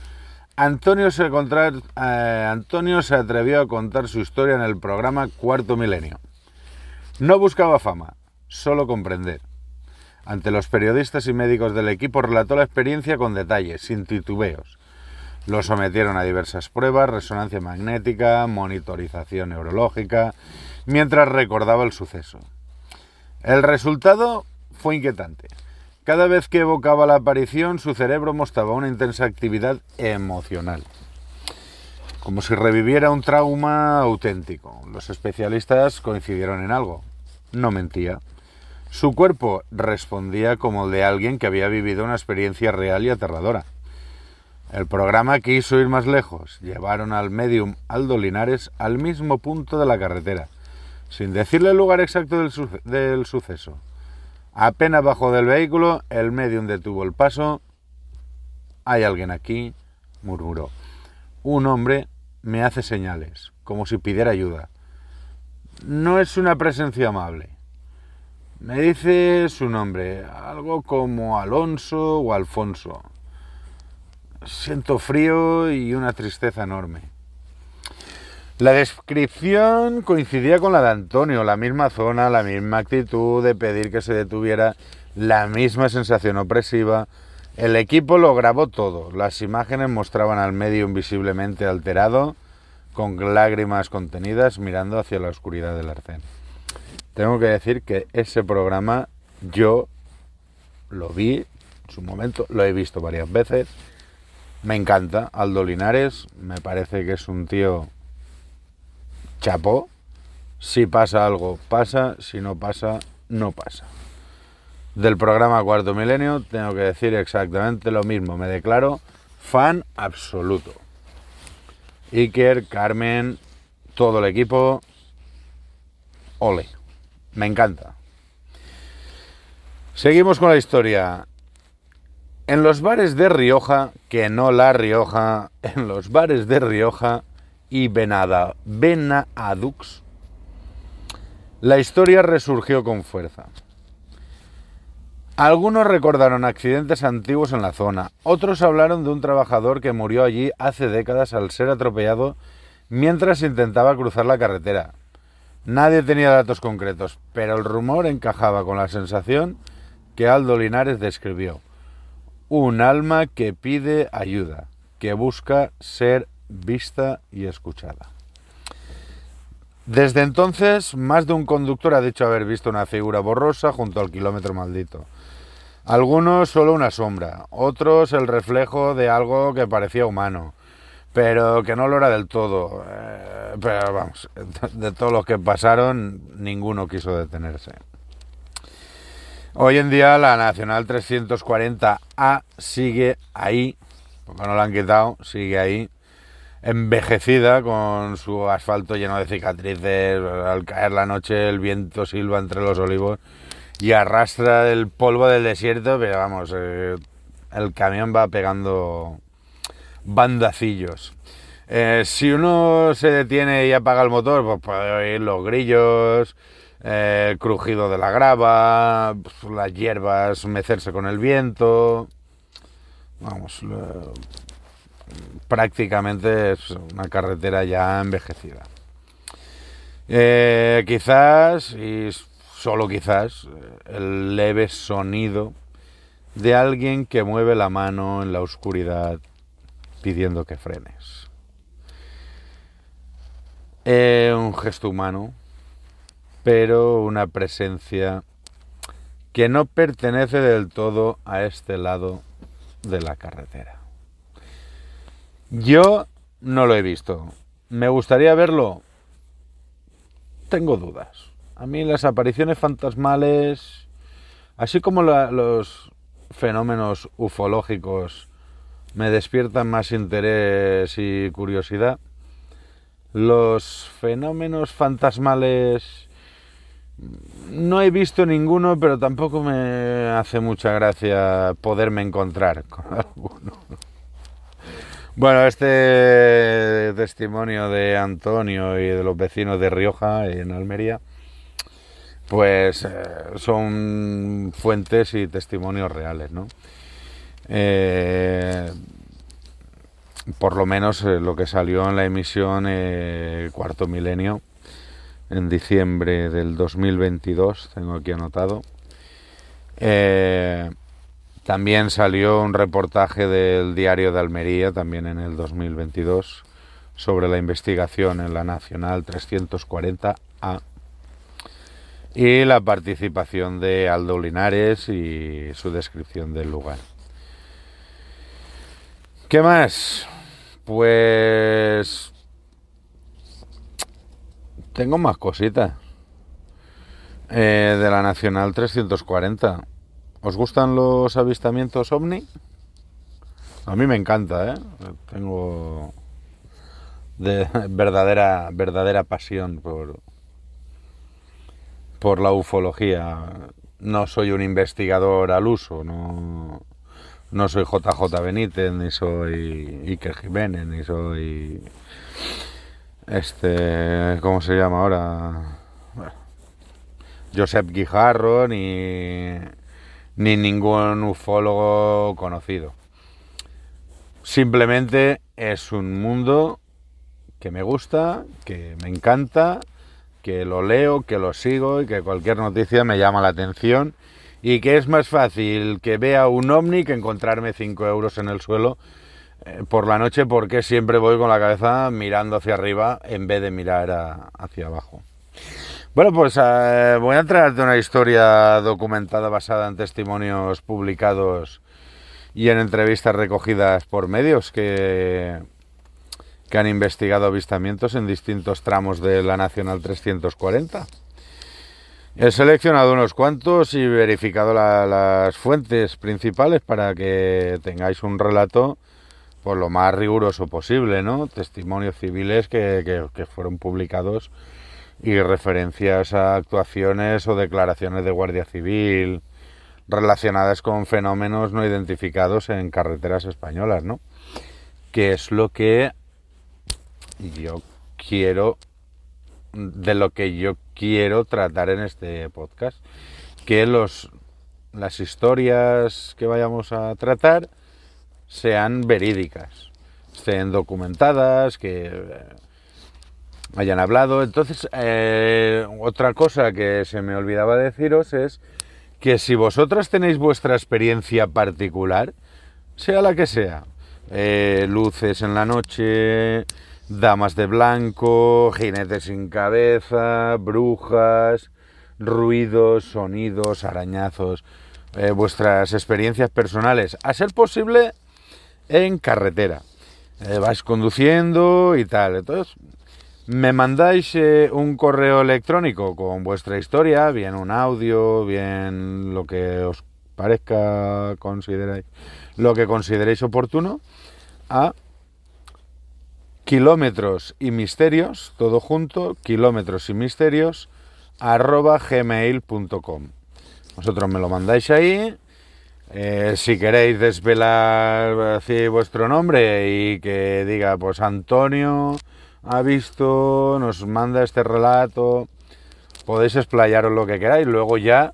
Antonio se atrevió a contar su historia en el programa Cuarto Milenio. No buscaba fama, solo comprender. Ante los periodistas y médicos del equipo relató la experiencia con detalles, sin titubeos. Lo sometieron a diversas pruebas, resonancia magnética, monitorización neurológica, mientras recordaba el suceso. El resultado fue inquietante. Cada vez que evocaba la aparición, su cerebro mostraba una intensa actividad emocional, como si reviviera un trauma auténtico. Los especialistas coincidieron en algo. No mentía. Su cuerpo respondía como el de alguien que había vivido una experiencia real y aterradora. El programa quiso ir más lejos. Llevaron al médium Aldo Linares al mismo punto de la carretera, sin decirle el lugar exacto del suceso. Apenas bajó del vehículo, el médium detuvo el paso. «Hay alguien aquí», murmuró. «Un hombre me hace señales, como si pidiera ayuda. No es una presencia amable. Me dice su nombre, algo como Alonso o Alfonso. Siento frío y una tristeza enorme». La descripción coincidía con la de Antonio, la misma zona, la misma actitud de pedir que se detuviera, la misma sensación opresiva. El equipo lo grabó todo. Las imágenes mostraban al medium visiblemente alterado, con lágrimas contenidas, mirando hacia la oscuridad del arcén. Tengo que decir que ese programa yo lo vi en su momento, lo he visto varias veces. Me encanta Aldo Linares, me parece que es un tío chapó. Si pasa algo, pasa, si no pasa, no pasa. Del programa Cuarto Milenio tengo que decir exactamente lo mismo. Me declaro fan absoluto. Iker, Carmen, todo el equipo, ole, me encanta. Seguimos con la historia. En los bares de Rioja, que no La Rioja, en los bares de Rioja y Benadux, la historia resurgió con fuerza. Algunos recordaron accidentes antiguos en la zona, otros hablaron de un trabajador que murió allí hace décadas al ser atropellado mientras intentaba cruzar la carretera. Nadie tenía datos concretos, pero el rumor encajaba con la sensación que Aldo Linares describió. Un alma que pide ayuda, que busca ser vista y escuchada. Desde entonces, más de un conductor ha dicho haber visto una figura borrosa junto al kilómetro maldito. Algunos solo una sombra, otros el reflejo de algo que parecía humano, pero que no lo era del todo. Pero vamos, de todos los que pasaron, ninguno quiso detenerse. Hoy en día la Nacional 340A sigue ahí, porque no la han quitado, sigue ahí, envejecida con su asfalto lleno de cicatrices. Al caer la noche el viento silba entre los olivos y arrastra el polvo del desierto, pero vamos, el camión va pegando bandacillos. Si uno se detiene y apaga el motor, pues puede oír los grillos, el crujido de la grava, las hierbas mecerse con el viento. Vamos, prácticamente es una carretera ya envejecida. Quizás, y solo quizás, el leve sonido de alguien que mueve la mano en la oscuridad pidiendo que frenes. Un gesto humano, pero una presencia que no pertenece del todo a este lado de la carretera. Yo no lo he visto. ¿Me gustaría verlo? Tengo dudas. A mí las apariciones fantasmales, así como los fenómenos ufológicos, me despiertan más interés y curiosidad. Los fenómenos fantasmales no he visto ninguno, pero tampoco me hace mucha gracia poderme encontrar con alguno. Bueno, este testimonio de Antonio y de los vecinos de Rioja, en Almería, pues son fuentes y testimonios reales, ¿no? Por lo menos lo que salió en la emisión Cuarto Milenio en diciembre del 2022, tengo aquí anotado. También salió un reportaje del Diario de Almería, también en el 2022, sobre la investigación en la Nacional 340A y la participación de Aldo Linares y su descripción del lugar. ¿Qué más? Pues tengo más cositas de la Nacional 340. ¿Os gustan los avistamientos ovni? A mí me encanta, ¿eh? Tengo verdadera pasión por la ufología. No soy un investigador al uso, no soy JJ Benítez, ni soy Iker Jiménez, ni soy ¿cómo se llama ahora? Bueno, Josep Guijarro, ni ningún ufólogo conocido. Simplemente es un mundo que me gusta, que me encanta, que lo leo, que lo sigo y que cualquier noticia me llama la atención, y que es más fácil que vea un ovni que encontrarme 5 euros en el suelo por la noche, porque siempre voy con la cabeza mirando hacia arriba en vez de mirar hacia abajo. Bueno, pues voy a traerte una historia documentada basada en testimonios publicados y en entrevistas recogidas por medios que han investigado avistamientos en distintos tramos de la Nacional 340. He seleccionado unos cuantos y verificado las fuentes principales para que tengáis un relato pues lo más riguroso posible, ¿no? Testimonios civiles que fueron publicados y referencias a actuaciones o declaraciones de Guardia Civil relacionadas con fenómenos no identificados en carreteras españolas, ¿no? Que es lo que yo quiero, de lo que yo quiero tratar en este podcast, que las historias que vayamos a tratar sean verídicas, estén documentadas, que hayan hablado. Entonces, otra cosa que se me olvidaba deciros es que si vosotras tenéis vuestra experiencia particular, sea la que sea, luces en la noche, damas de blanco, jinetes sin cabeza, brujas, ruidos, sonidos, arañazos, vuestras experiencias personales, a ser posible en carretera, vais conduciendo y tal. Entonces me mandáis un correo electrónico con vuestra historia, bien un audio, bien lo que os parezca, lo que consideréis oportuno, a kilómetros y misterios, todo junto, kilometrosymisterios@gmail.com. Vosotros me lo mandáis ahí. Si queréis desvelar así vuestro nombre y que diga, pues Antonio ha visto, nos manda este relato, podéis explayaros lo que queráis, luego ya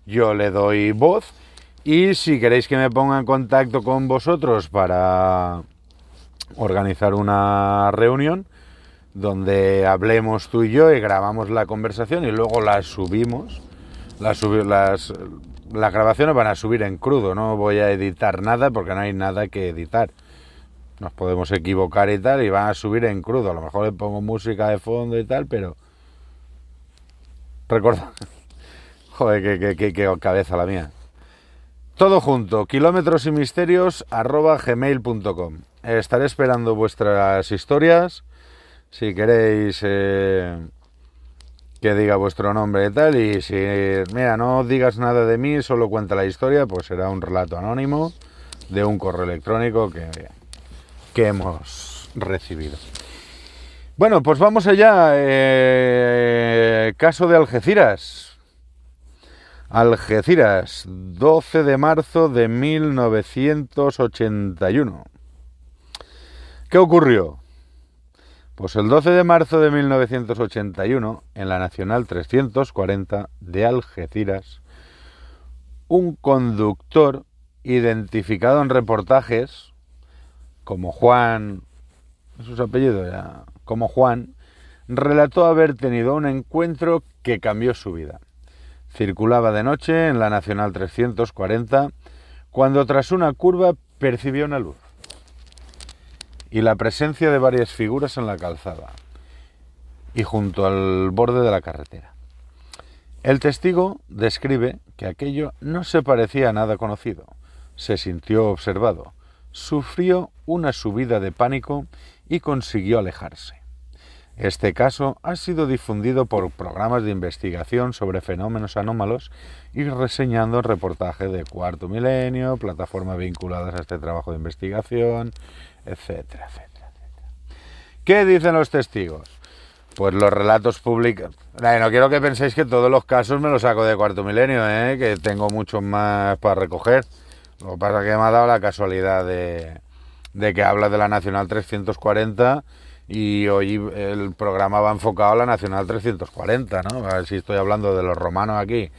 yo le doy voz. Y si queréis que me ponga en contacto con vosotros para organizar una reunión donde hablemos tú y yo y grabamos la conversación y luego la subimos, las grabaciones van a subir en crudo, no voy a editar nada porque no hay nada que editar. Nos podemos equivocar y tal, y van a subir en crudo. A lo mejor le pongo música de fondo y tal, pero... Recuerda. Joder, qué cabeza la mía. Todo junto, kilometrosymisterios@gmail.com. Estaré esperando vuestras historias. Si queréis que diga vuestro nombre y tal, y si, mira, no digas nada de mí, solo cuenta la historia, pues será un relato anónimo de un correo electrónico que hemos recibido. Bueno, pues vamos allá. Caso de Algeciras. Algeciras, 12 de marzo de 1981. ¿Qué ocurrió? Pues el 12 de marzo de 1981, en la Nacional 340 de Algeciras, un conductor identificado en reportajes como Juan, sus apellidos ya, como Juan, relató haber tenido un encuentro que cambió su vida. Circulaba de noche en la Nacional 340 cuando tras una curva percibió una luz y la presencia de varias figuras en la calzada y junto al borde de la carretera. El testigo describe que aquello no se parecía a nada conocido, se sintió observado, sufrió una subida de pánico y consiguió alejarse. Este caso ha sido difundido por programas de investigación sobre fenómenos anómalos y reseñando reportajes de Cuarto Milenio, plataformas vinculadas a este trabajo de investigación, etcétera, etcétera, etcétera. ¿Qué dicen los testigos? Pues los relatos públicos... No quiero que penséis que todos los casos me los saco de Cuarto Milenio, que tengo muchos más para recoger. Lo que pasa es que me ha dado la casualidad de que habla de la Nacional 340 y hoy el programa va enfocado a la Nacional 340, ¿no? A ver si estoy hablando de los romanos aquí,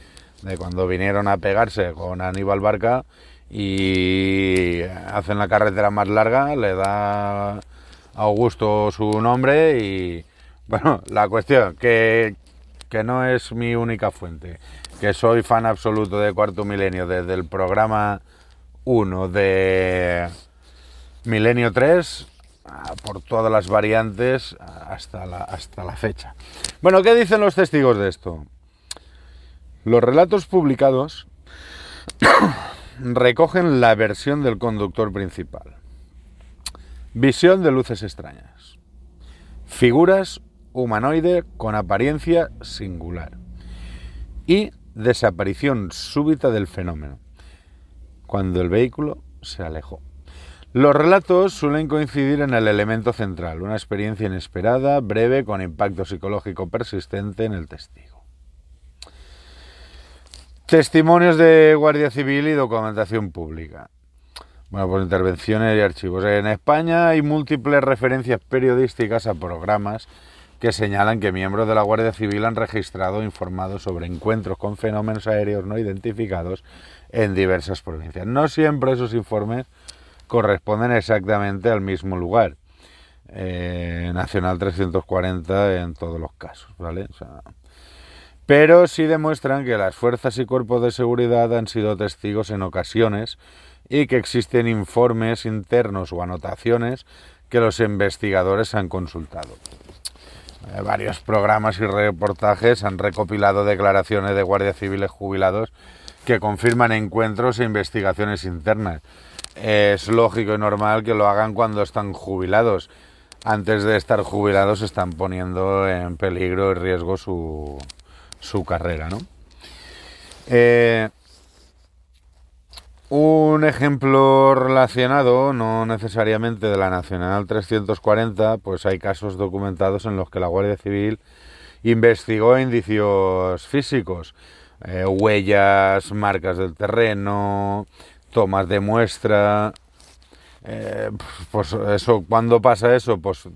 de cuando vinieron a pegarse con Aníbal Barca y hacen la carretera más larga, le da a Augusto su nombre y... Bueno, la cuestión, que no es mi única fuente, que soy fan absoluto de Cuarto Milenio desde el programa 1 de Milenio 3 por todas las variantes hasta la fecha. Bueno, ¿qué dicen los testigos de esto? Los relatos publicados recogen la versión del conductor principal. Visión de luces extrañas. Figuras humanoide con apariencia singular. y desaparición súbita del fenómeno, cuando el vehículo se alejó. Los relatos suelen coincidir en el elemento central, una experiencia inesperada, breve, con impacto psicológico persistente en el testigo. Testimonios de Guardia Civil y documentación pública. Bueno, pues intervenciones y archivos. En España hay múltiples referencias periodísticas a programas que señalan que miembros de la Guardia Civil han registrado e informado sobre encuentros con fenómenos aéreos no identificados en diversas provincias. No siempre esos informes corresponden exactamente al mismo lugar. Nacional 340 en todos los casos, ¿vale? Pero sí demuestran que las fuerzas y cuerpos de seguridad han sido testigos en ocasiones y que existen informes internos o anotaciones que los investigadores han consultado. Varios programas y reportajes han recopilado declaraciones de guardias civiles jubilados que confirman encuentros e investigaciones internas. Es lógico y normal que lo hagan cuando están jubilados. Antes de estar jubilados están poniendo en peligro y riesgo su carrera, ¿no? Un ejemplo relacionado, no necesariamente de la Nacional 340, pues hay casos documentados en los que la Guardia Civil investigó indicios físicos, huellas, marcas del terreno, tomas de muestra. Pues eso, ¿cuándo pasa eso? Pues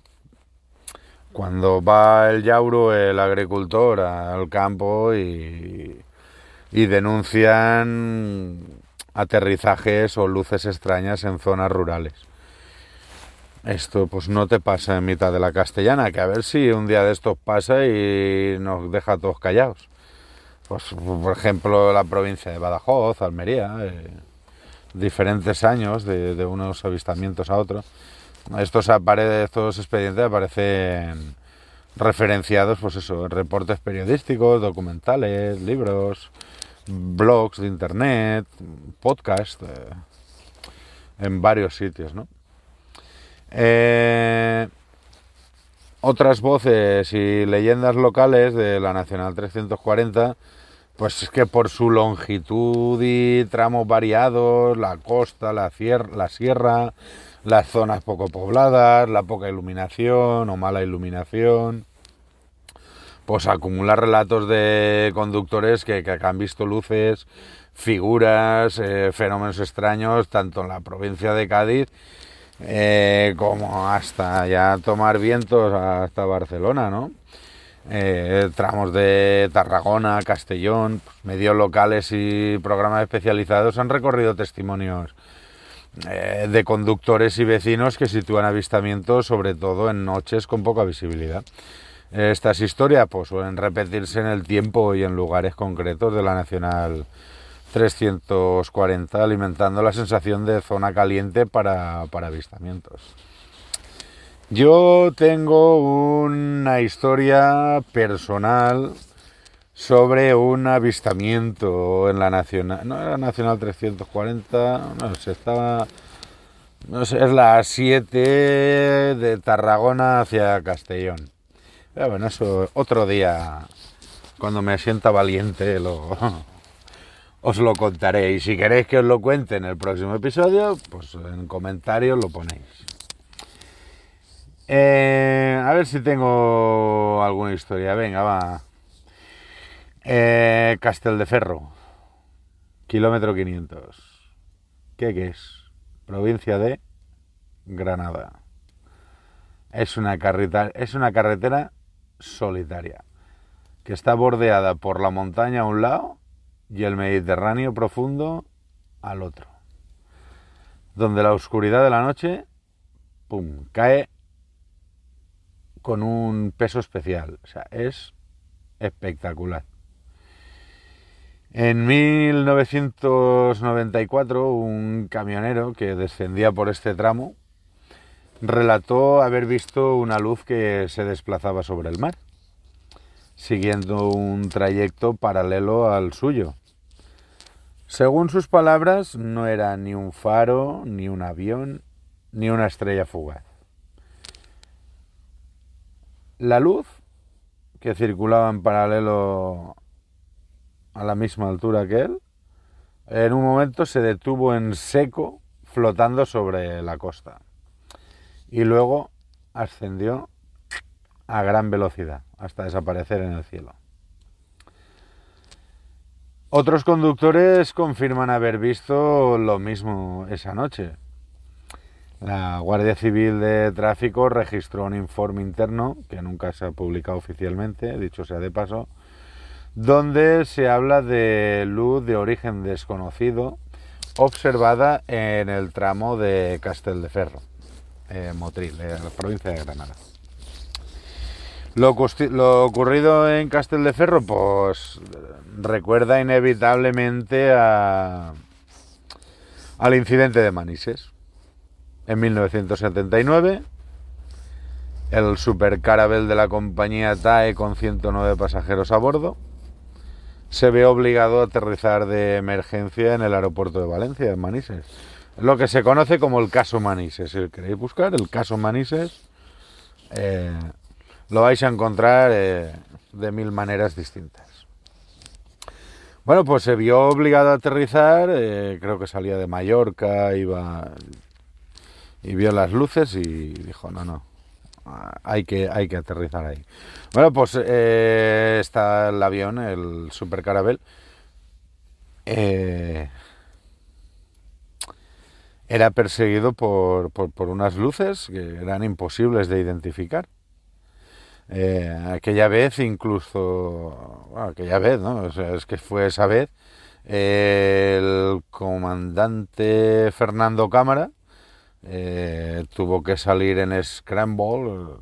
cuando va el yauro, el agricultor, al campo y denuncian aterrizajes o luces extrañas en zonas rurales. Esto pues no te pasa en mitad de la Castellana, que a ver si un día de estos pasa y nos deja todos callados. Pues por ejemplo la provincia de Badajoz, Almería, diferentes años de unos avistamientos a otros. Estos expedientes aparecen referenciados, pues eso, en reportes periodísticos, documentales, libros, blogs de internet, podcast, en varios sitios, ¿no? Otras voces y leyendas locales de la Nacional 340, pues es que por su longitud y tramos variados, la costa, la sierra, las zonas poco pobladas, la poca iluminación o mala iluminación, pues acumula relatos de conductores que han visto luces, figuras, fenómenos extraños, tanto en la provincia de Cádiz como hasta ya tomar vientos hasta Barcelona, ¿no? Tramos de Tarragona, Castellón, medios locales y programas especializados han recorrido testimonios de conductores y vecinos que sitúan avistamientos sobre todo en noches con poca visibilidad. Estas historias pues suelen repetirse en el tiempo y en lugares concretos de la Nacional 340, alimentando la sensación de zona caliente para avistamientos. Yo tengo una historia personal sobre un avistamiento en la Nacional, no era Nacional 340, no sé, es la 7 de Tarragona hacia Castellón. Pero bueno, eso otro día, cuando me sienta valiente, os lo contaré. Y si queréis que os lo cuente en el próximo episodio, pues en comentarios lo ponéis. A ver si tengo alguna historia. Venga, va. Castelldefels, kilómetro 500. ¿Qué es? Provincia de Granada. Es una carretera solitaria que está bordeada por la montaña a un lado y el Mediterráneo profundo al otro, donde la oscuridad de la noche cae con un peso especial. O sea, es espectacular. En 1994 un camionero que descendía por este tramo relató haber visto una luz que se desplazaba sobre el mar, siguiendo un trayecto paralelo al suyo. Según sus palabras, no era ni un faro, ni un avión, ni una estrella fugaz. La luz que circulaba en paralelo a la misma altura que él, en un momento se detuvo en seco, flotando sobre la costa. Y luego ascendió a gran velocidad, hasta desaparecer en el cielo. Otros conductores confirman haber visto lo mismo esa noche. La Guardia Civil de Tráfico registró un informe interno, que nunca se ha publicado oficialmente, dicho sea de paso, donde se habla de luz de origen desconocido observada en el tramo de Castelldefels, Motril, en la provincia de Granada. Lo ocurrido en Castelldefels, pues recuerda inevitablemente al incidente de Manises. En 1979, el Super Caravelle de la compañía TAE con 109 pasajeros a bordo se ve obligado a aterrizar de emergencia en el aeropuerto de Valencia, en Manises. Lo que se conoce como el caso Manises. Si queréis buscar el caso Manises, lo vais a encontrar de mil maneras distintas. Bueno, pues se vio obligado a aterrizar, creo que salía de Mallorca, iba y vio las luces y dijo, no, hay que aterrizar ahí. Bueno, pues está el avión, el Super Caravelle, era perseguido por unas luces que eran imposibles de identificar. Aquella vez incluso, bueno, aquella vez, ¿no? O sea, es que fue esa vez, el comandante Fernando Cámara tuvo que salir en scramble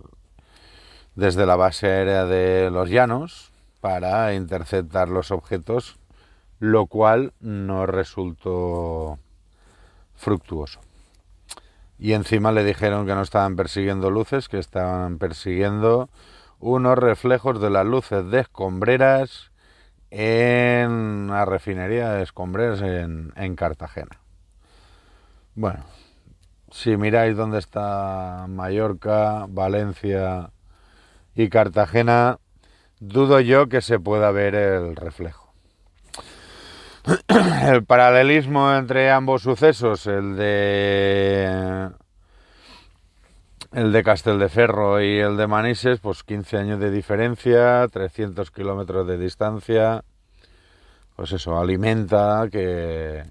desde la base aérea de Los Llanos para interceptar los objetos, lo cual no resultó fructuoso. Y encima le dijeron que no estaban persiguiendo luces, que estaban persiguiendo unos reflejos de las luces de escombreras en la refinería de Escombreras en Cartagena. Bueno, si miráis dónde está Mallorca, Valencia y Cartagena, dudo yo que se pueda ver el reflejo. El paralelismo entre ambos sucesos, el de Castelldefels y el de Manises, pues 15 años de diferencia, 300 kilómetros de distancia, pues eso, alimenta que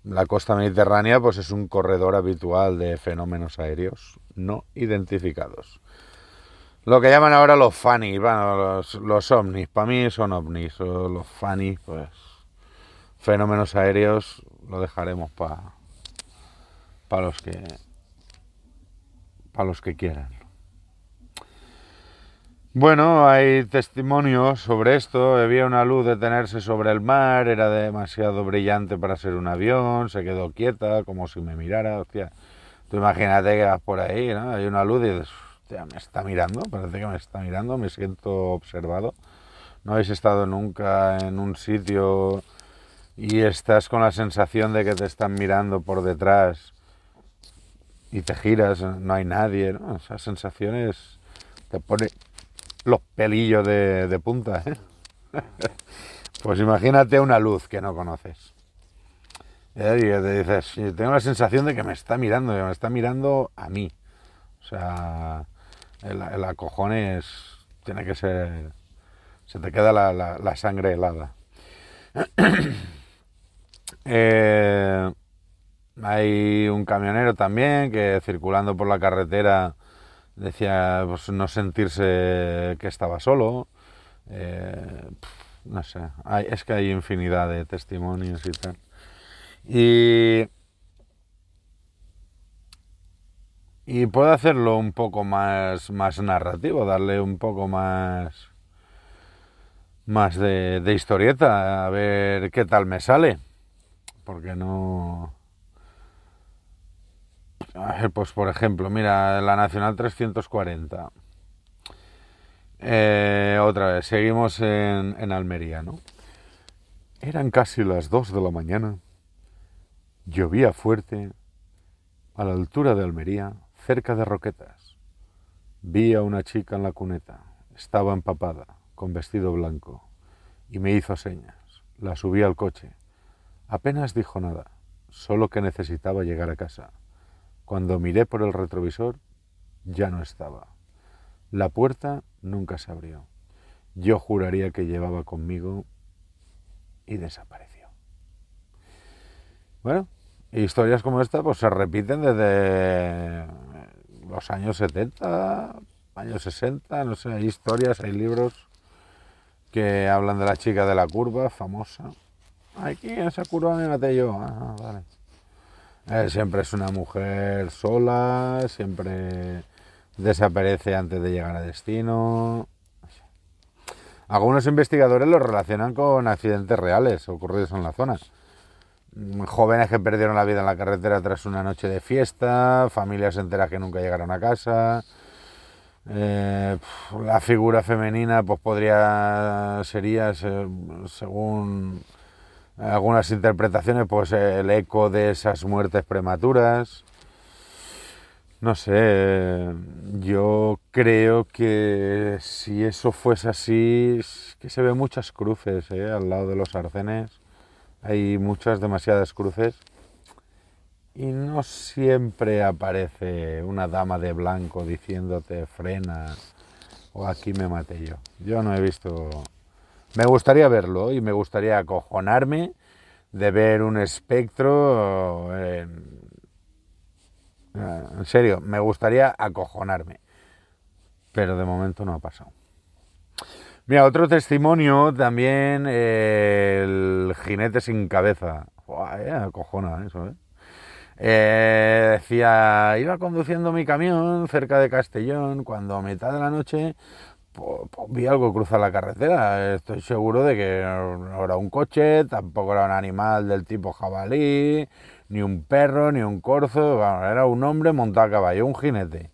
la costa mediterránea pues es un corredor habitual de fenómenos aéreos no identificados. Lo que llaman ahora los FANI, bueno, los ovnis, para mí son ovnis, o los FANI, pues fenómenos aéreos lo dejaremos para los que quieran. Bueno, hay testimonios sobre esto. Había una luz detenerse sobre el mar, era demasiado brillante para ser un avión, se quedó quieta, como si me mirara. Hostia, tú imagínate que vas por ahí, ¿no? Hay una luz y dices, hostia, me está mirando, parece que me está mirando, me siento observado. ¿No habéis estado nunca en un sitio y estás con la sensación de que te están mirando por detrás y te giras, no hay nadie, ¿no? Esas sensaciones te pone los pelillos de punta, ¿eh? Pues imagínate una luz que no conoces. Y te dices, tengo la sensación de que me está mirando a mí. O sea, el acojone tiene que ser, se te queda la sangre helada. Hay un camionero también que circulando por la carretera decía pues, no sentirse que estaba solo. No sé, es que hay infinidad de testimonios y tal. Y puedo hacerlo un poco más narrativo, darle un poco más de historieta, a ver qué tal me sale. Porque no... Pues por ejemplo, mira, la Nacional 340. Otra vez, seguimos en Almería, ¿no? Eran casi las 2 de la mañana. Llovía fuerte. A la altura de Almería, cerca de Roquetas. Vi a una chica en la cuneta. Estaba empapada, con vestido blanco, y me hizo señas. La subí al coche. Apenas dijo nada, solo que necesitaba llegar a casa. Cuando miré por el retrovisor, ya no estaba. La puerta nunca se abrió. Yo juraría que llevaba conmigo y desapareció. Bueno, historias como esta pues se repiten desde los años 70, años 60, no sé, hay historias, hay libros que hablan de la chica de la curva, famosa. Aquí en esa curva me maté yo. Ah, vale. Siempre es una mujer sola, siempre desaparece antes de llegar a destino. Algunos investigadores lo relacionan con accidentes reales ocurridos en la zona. Jóvenes que perdieron la vida en la carretera tras una noche de fiesta, familias enteras que nunca llegaron a casa. La figura femenina pues sería, según algunas interpretaciones, pues el eco de esas muertes prematuras. No sé, yo creo que si eso fuese así, es que se ven muchas cruces, al lado de los arcenes. Hay demasiadas cruces. Y no siempre aparece una dama de blanco diciéndote frena o aquí me maté yo. Yo no he visto... Me gustaría verlo y me gustaría acojonarme de ver un espectro. En serio, me gustaría acojonarme. Pero de momento no ha pasado. Mira, otro testimonio también, el jinete sin cabeza. Acojona eso, decía, iba conduciendo mi camión cerca de Castellón cuando a mitad de la noche pues vi algo cruzar la carretera. Estoy seguro de que no era un coche, tampoco era un animal del tipo jabalí, ni un perro, ni un corzo. Bueno, era un hombre montado a caballo, un jinete.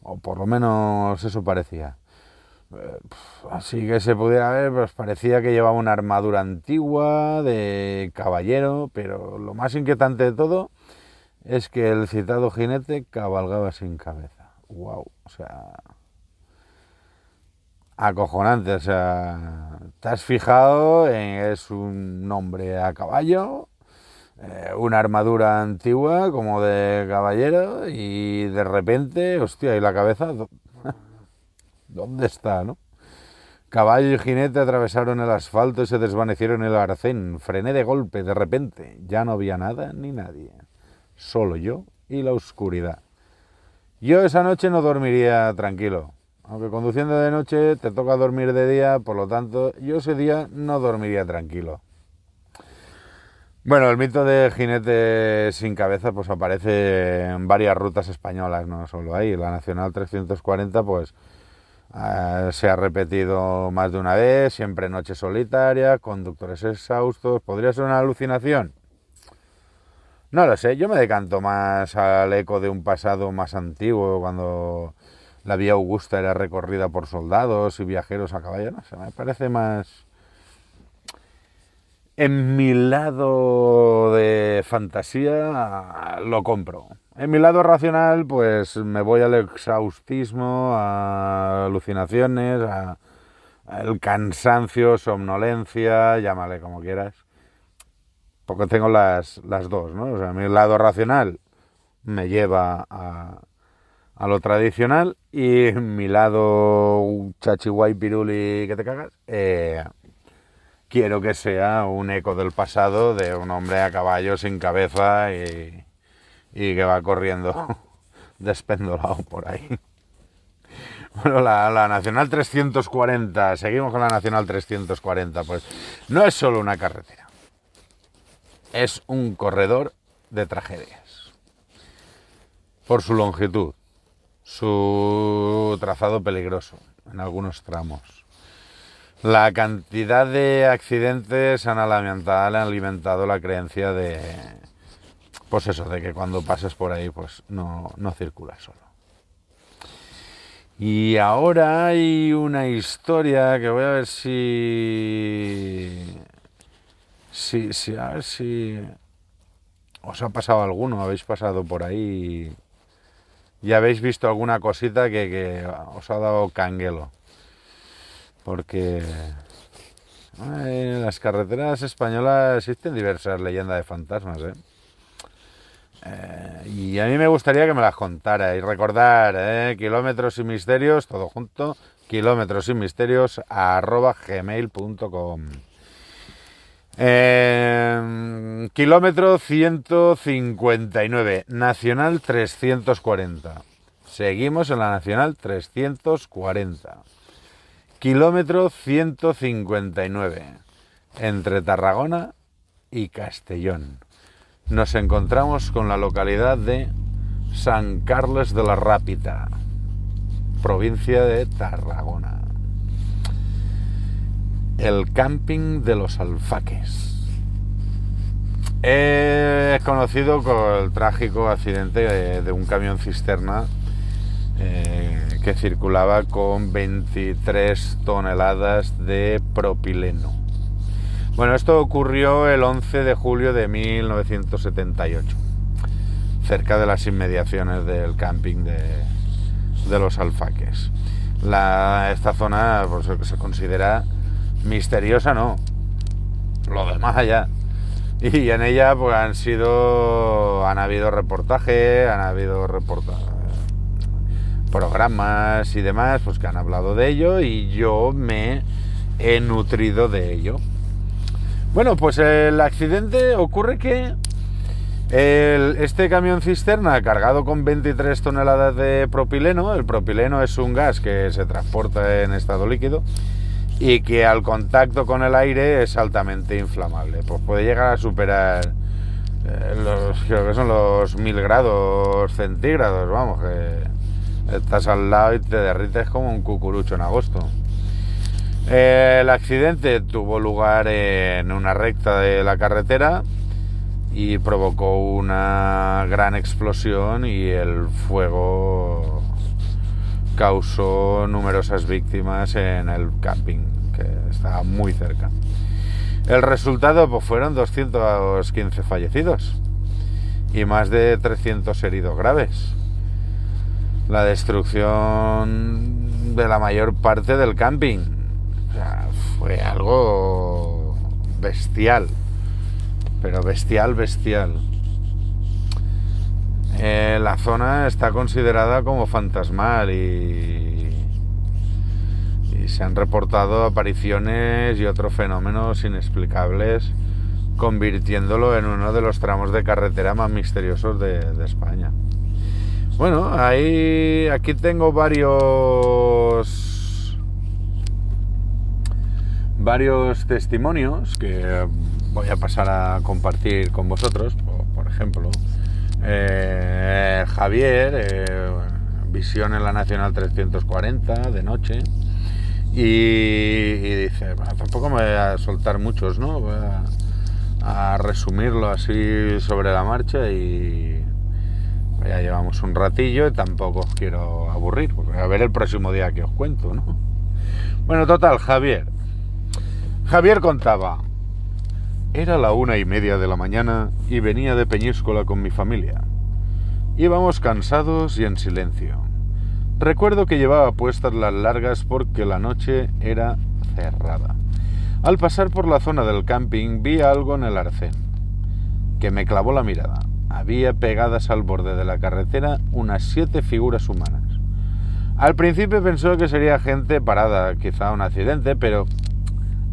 O por lo menos eso parecía. Así que se pudiera ver, pues parecía que llevaba una armadura antigua de caballero, pero lo más inquietante de todo es que el citado jinete cabalgaba sin cabeza. ¡Wow! O sea, acojonante. O sea, te has fijado en es un hombre a caballo, una armadura antigua como de caballero y de repente, hostia, ¿y la cabeza? ¿Dónde está, no? Caballo y jinete atravesaron el asfalto y se desvanecieron en el arcén. Frené de golpe, de repente. Ya no había nada ni nadie. Solo yo y la oscuridad. Yo esa noche no dormiría tranquilo. Aunque conduciendo de noche te toca dormir de día, por lo tanto, yo ese día no dormiría tranquilo. Bueno, el mito de jinete sin cabeza pues aparece en varias rutas españolas, no solo ahí. La Nacional 340 pues se ha repetido más de una vez, siempre noche solitaria, conductores exhaustos. ¿Podría ser una alucinación? No lo sé, yo me decanto más al eco de un pasado más antiguo, cuando la vía Augusta era recorrida por soldados y viajeros a caballo. No sé, me parece más... En mi lado de fantasía lo compro. En mi lado racional pues me voy al exhaustismo, a alucinaciones, al cansancio, somnolencia, llámale como quieras. Porque tengo las dos, ¿no? O sea, mi lado racional me lleva a lo tradicional y mi lado chachihuay piruli que te cagas, quiero que sea un eco del pasado de un hombre a caballo sin cabeza y que va corriendo despendolado por ahí. Bueno, la Nacional 340, seguimos con la Nacional 340, pues no es solo una carretera. Es un corredor de tragedias. Por su longitud, su trazado peligroso en algunos tramos. La cantidad de accidentes han alimentado la creencia de, pues eso, de que cuando pases por ahí pues no circulas solo. Y ahora hay una historia que voy a ver a ver si os ha pasado alguno, habéis pasado por ahí y habéis visto alguna cosita que os ha dado canguelo. Porque las carreteras españolas existen diversas leyendas de fantasmas, ¿eh? Y a mí me gustaría que me las contara y recordar, kilómetros y misterios, todo junto, kilómetros y misterios @gmail.com. Kilómetro 159, Nacional 340. Seguimos en la Nacional 340. Kilómetro 159, entre Tarragona y Castellón. Nos encontramos con la localidad de San Carles de la Ràpita, provincia de Tarragona. El camping de los Alfaques. Es conocido por el trágico accidente de un camión cisterna que circulaba con 23 toneladas de propileno. Bueno, esto ocurrió el 11 de julio de 1978, cerca de las inmediaciones del camping de los Alfaques. Esta zona pues, se considera misteriosa, no, lo de más allá. Y en ella pues han habido reportajes, programas y demás pues que han hablado de ello, y yo me he nutrido de ello. Bueno, pues el accidente ocurre que este camión cisterna cargado con 23 toneladas de propileno, el propileno es un gas que se transporta en estado líquido y que al contacto con el aire es altamente inflamable, pues puede llegar a superar creo que son los 1000 grados centígrados, vamos, que estás al lado y te derrites como un cucurucho en agosto. El accidente tuvo lugar en una recta de la carretera y provocó una gran explosión, y el fuego causó numerosas víctimas en el camping, que estaba muy cerca. El resultado pues, fueron 215 fallecidos y más de 300 heridos graves. La destrucción de la mayor parte del camping. O sea, fue algo bestial, pero bestial. La zona está considerada como fantasmal y se han reportado apariciones y otros fenómenos inexplicables, convirtiéndolo en uno de los tramos de carretera más misteriosos de España. Bueno, aquí tengo varios testimonios que voy a pasar a compartir con vosotros. Por ejemplo, Javier, visión en la Nacional 340 de noche, y dice, bueno, tampoco me voy a soltar muchos, ¿no? Voy a resumirlo así sobre la marcha, y ya llevamos un ratillo y tampoco os quiero aburrir, porque a ver el próximo día que os cuento, ¿no? Bueno, total, Javier contaba: era la 1:30 de la mañana y venía de Peñíscola con mi familia. Íbamos cansados y en silencio. Recuerdo que llevaba puestas las largas porque la noche era cerrada. Al pasar por la zona del camping vi algo en el arcén que me clavó la mirada. Había pegadas al borde de la carretera unas 7 figuras humanas. Al principio pensó que sería gente parada, quizá un accidente, pero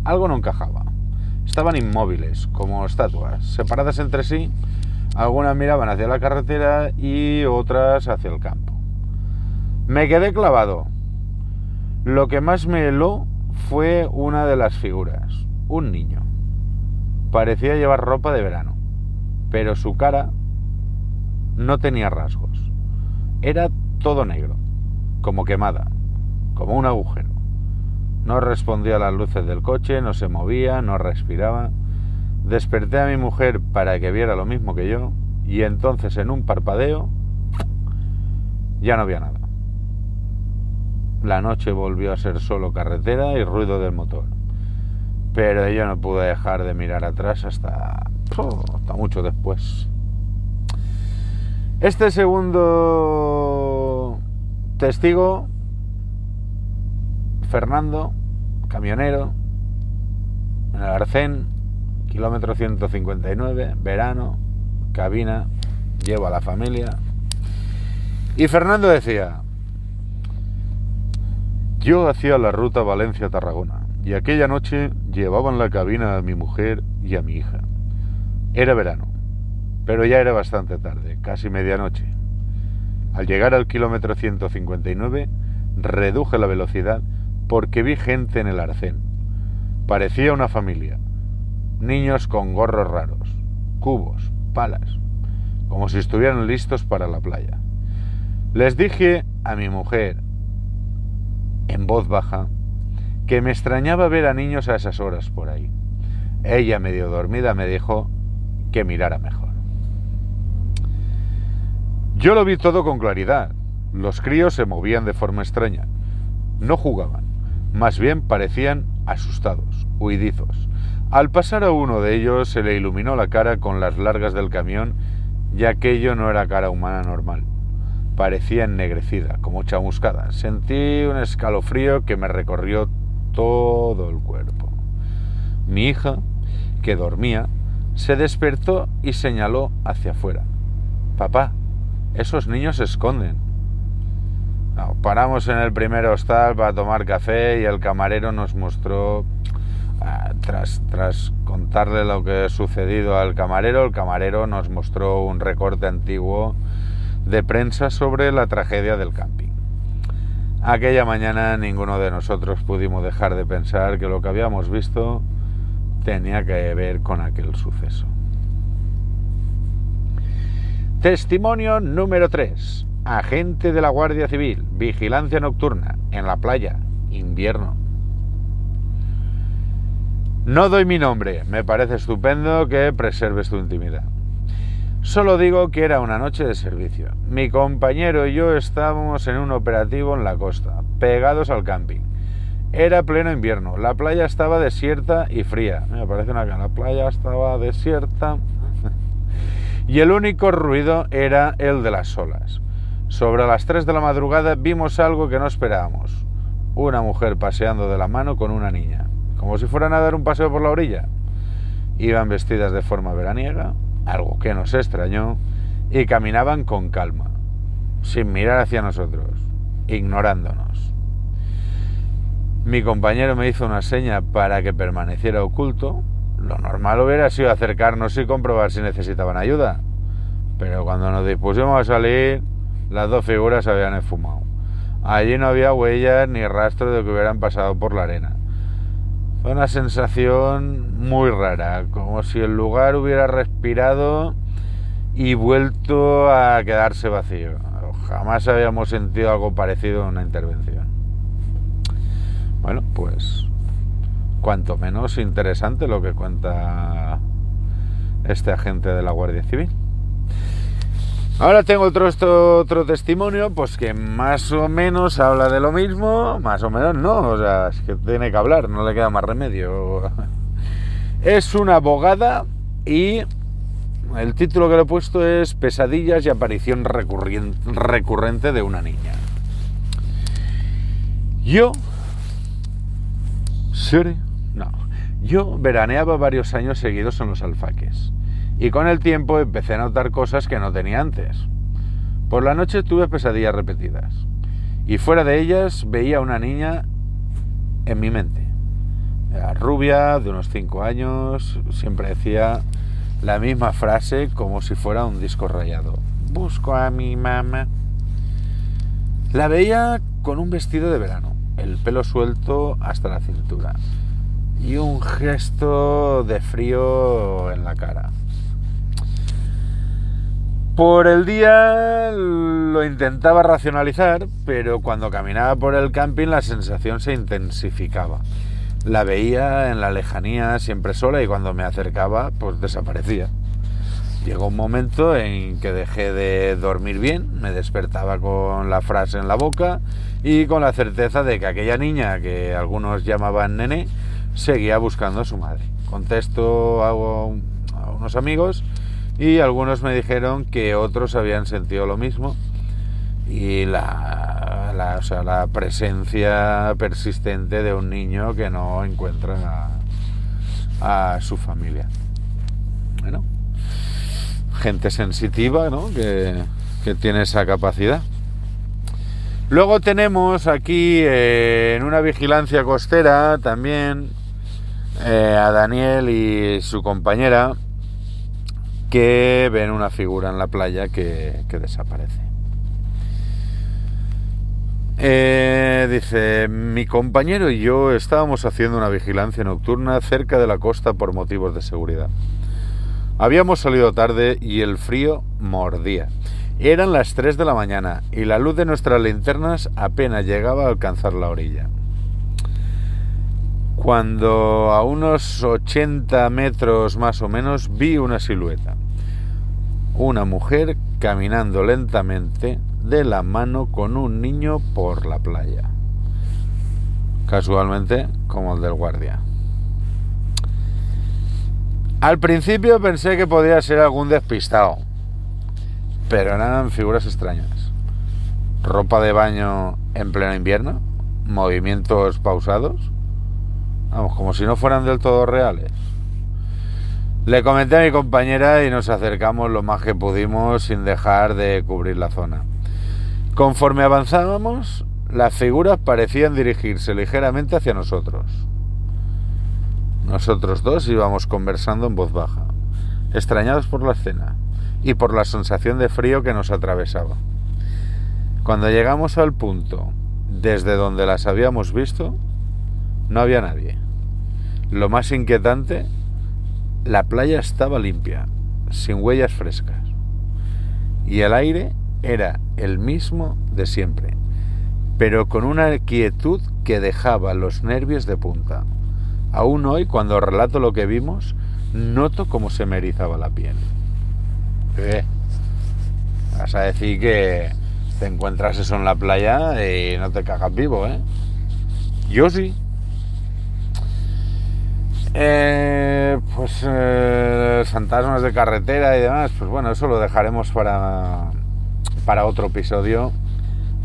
algo no encajaba. Estaban inmóviles, como estatuas, separadas entre sí. Algunas miraban hacia la carretera y otras hacia el campo. Me quedé clavado. Lo que más me heló fue una de las figuras, un niño. Parecía llevar ropa de verano, pero su cara no tenía rasgos. Era todo negro, como quemada, como un agujero. No respondía a las luces del coche, no se movía, no respiraba. Desperté a mi mujer para que viera lo mismo que yo, y entonces en un parpadeo ya no había nada. La noche volvió a ser solo carretera y ruido del motor, pero yo no pude dejar de mirar atrás hasta mucho después. Este segundo testigo, Fernando, camionero, en el Arcén, kilómetro 159, verano, cabina, llevo a la familia. Y Fernando decía: yo hacía la ruta Valencia-Tarragona y aquella noche llevaba en la cabina a mi mujer y a mi hija. Era verano, pero ya era bastante tarde, casi medianoche. Al llegar al kilómetro 159, reduje la velocidad porque vi gente en el Arcén. Parecía una familia. Niños con gorros raros, cubos, palas, como si estuvieran listos para la playa. Les dije a mi mujer, en voz baja, que me extrañaba ver a niños a esas horas por ahí. Ella, medio dormida, me dijo que mirara mejor. Yo lo vi todo con claridad. Los críos se movían de forma extraña. No jugaban, más bien parecían asustados, huidizos. Al pasar a uno de ellos se le iluminó la cara con las largas del camión y aquello no era cara humana normal. Parecía ennegrecida, como chamuscada. Sentí un escalofrío que me recorrió todo el cuerpo. Mi hija, que dormía, se despertó y señaló hacia afuera. Papá, esos niños se esconden. No, paramos en el primer hostal para tomar café y el camarero nos mostró, tras contarle lo que ha sucedido al camarero, el camarero nos mostró un recorte antiguo de prensa sobre la tragedia del camping. Aquella mañana ninguno de nosotros pudimos dejar de pensar que lo que habíamos visto tenía que ver con aquel suceso. Testimonio número 3. Agente de la Guardia Civil, vigilancia nocturna, en la playa, invierno. No doy mi nombre, me parece estupendo que preserves tu intimidad. Solo digo que era una noche de servicio. Mi compañero y yo estábamos en un operativo en la costa, pegados al camping. Era pleno invierno, la playa estaba desierta y fría. Me parece una cara, la playa estaba desierta y el único ruido era el de las olas. Sobre las 3 de la madrugada vimos algo que no esperábamos. Una mujer paseando de la mano con una niña, como si fueran a dar un paseo por la orilla. Iban vestidas de forma veraniega, algo que nos extrañó, y caminaban con calma, sin mirar hacia nosotros, ignorándonos. Mi compañero me hizo una seña para que permaneciera oculto. Lo normal hubiera sido acercarnos y comprobar si necesitaban ayuda, pero cuando nos dispusimos a salir, las dos figuras se habían esfumado. Allí no había huellas ni rastro de que hubieran pasado por la arena. Fue una sensación muy rara, como si el lugar hubiera respirado y vuelto a quedarse vacío. Jamás habíamos sentido algo parecido en una intervención. Bueno, pues cuanto menos interesante lo que cuenta este agente de la Guardia Civil. Ahora tengo otro testimonio, pues que más o menos habla de lo mismo, más o menos no, o sea, es que tiene que hablar, no le queda más remedio. Es una abogada y el título que le he puesto es Pesadillas y aparición recurrente de una niña. Yo veraneaba varios años seguidos en los Alfaques. Y con el tiempo empecé a notar cosas que no tenía antes. Por la noche tuve pesadillas repetidas. Y fuera de ellas veía a una niña en mi mente. Era rubia, de unos 5 años, siempre decía la misma frase como si fuera un disco rayado. Busco a mi mamá. La veía con un vestido de verano, el pelo suelto hasta la cintura y un gesto de frío en la cara. Por el día lo intentaba racionalizar, pero cuando caminaba por el camping la sensación se intensificaba. La veía en la lejanía siempre sola y cuando me acercaba pues desaparecía. Llegó un momento en que dejé de dormir bien, me despertaba con la frase en la boca y con la certeza de que aquella niña que algunos llamaban nené seguía buscando a su madre. Contesto a unos amigos y algunos me dijeron que otros habían sentido lo mismo y la presencia persistente de un niño que no encuentra a su familia. Bueno, gente sensitiva, ¿no? que tiene esa capacidad. Luego tenemos aquí en una vigilancia costera también a Daniel y su compañera, que ven una figura en la playa que desaparece. Dice: mi compañero y yo estábamos haciendo una vigilancia nocturna cerca de la costa por motivos de seguridad. Habíamos salido tarde y el frío mordía. Eran las 3 de la mañana y la luz de nuestras linternas apenas llegaba a alcanzar la orilla. Cuando a unos 80 metros más o menos vi una silueta. Una mujer caminando lentamente de la mano con un niño por la playa. Casualmente como el del guardia. Al principio pensé que podía ser algún despistado, pero eran figuras extrañas. Ropa de baño en pleno invierno, movimientos pausados, vamos, como si no fueran del todo reales. Le comenté a mi compañera y nos acercamos lo más que pudimos sin dejar de cubrir la zona. Conforme avanzábamos, las figuras parecían dirigirse ligeramente hacia nosotros. Nosotros dos íbamos conversando en voz baja, extrañados por la escena y por la sensación de frío que nos atravesaba. Cuando llegamos al punto desde donde las habíamos visto, no había nadie. Lo más inquietante, la playa estaba limpia, sin huellas frescas, y el aire era el mismo de siempre, pero con una quietud que dejaba los nervios de punta. Aún hoy, cuando relato lo que vimos, noto cómo se me erizaba la piel. Vas a decir que te encuentras eso en la playa y no te cagas vivo, ¿eh? Yo sí. Fantasmas de carretera y demás, pues bueno, eso lo dejaremos para otro episodio.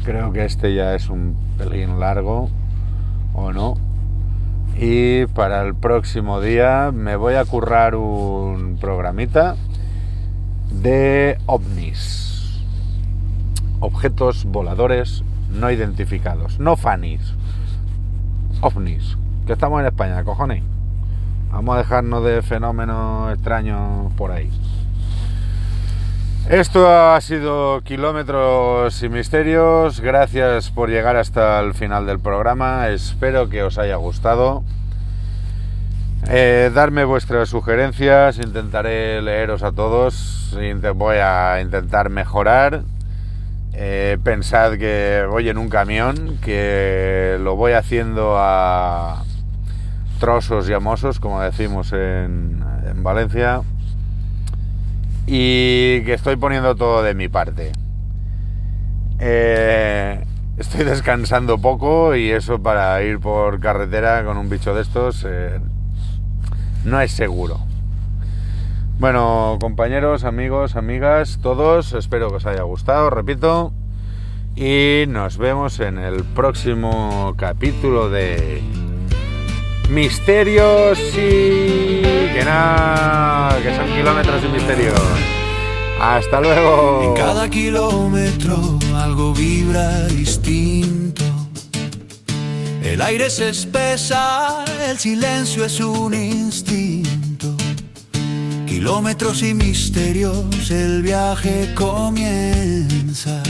Creo que este ya es un pelín largo, ¿o no? Y para el próximo día me voy a currar un programita de ovnis, objetos voladores no identificados, no fanis, ovnis, que estamos en España, cojones. Vamos a dejarnos de fenómenos extraños por ahí. Esto ha sido Kilómetros y Misterios. Gracias por llegar hasta el final del programa. Espero que os haya gustado. Darme vuestras sugerencias. Intentaré leeros a todos. Voy a intentar mejorar. Pensad que voy en un camión, que lo voy haciendo a trozos y a mozos, como decimos en Valencia, y que estoy poniendo todo de mi parte. Estoy descansando poco y eso, para ir por carretera con un bicho de estos no es seguro. Bueno, compañeros, amigos, amigas, todos, espero que os haya gustado, repito, y nos vemos en el próximo capítulo de Misterios y que son Kilómetros y Misterios. Hasta luego. En cada kilómetro algo vibra distinto. El aire se espesa, el silencio es un instinto. Kilómetros y misterios, el viaje comienza.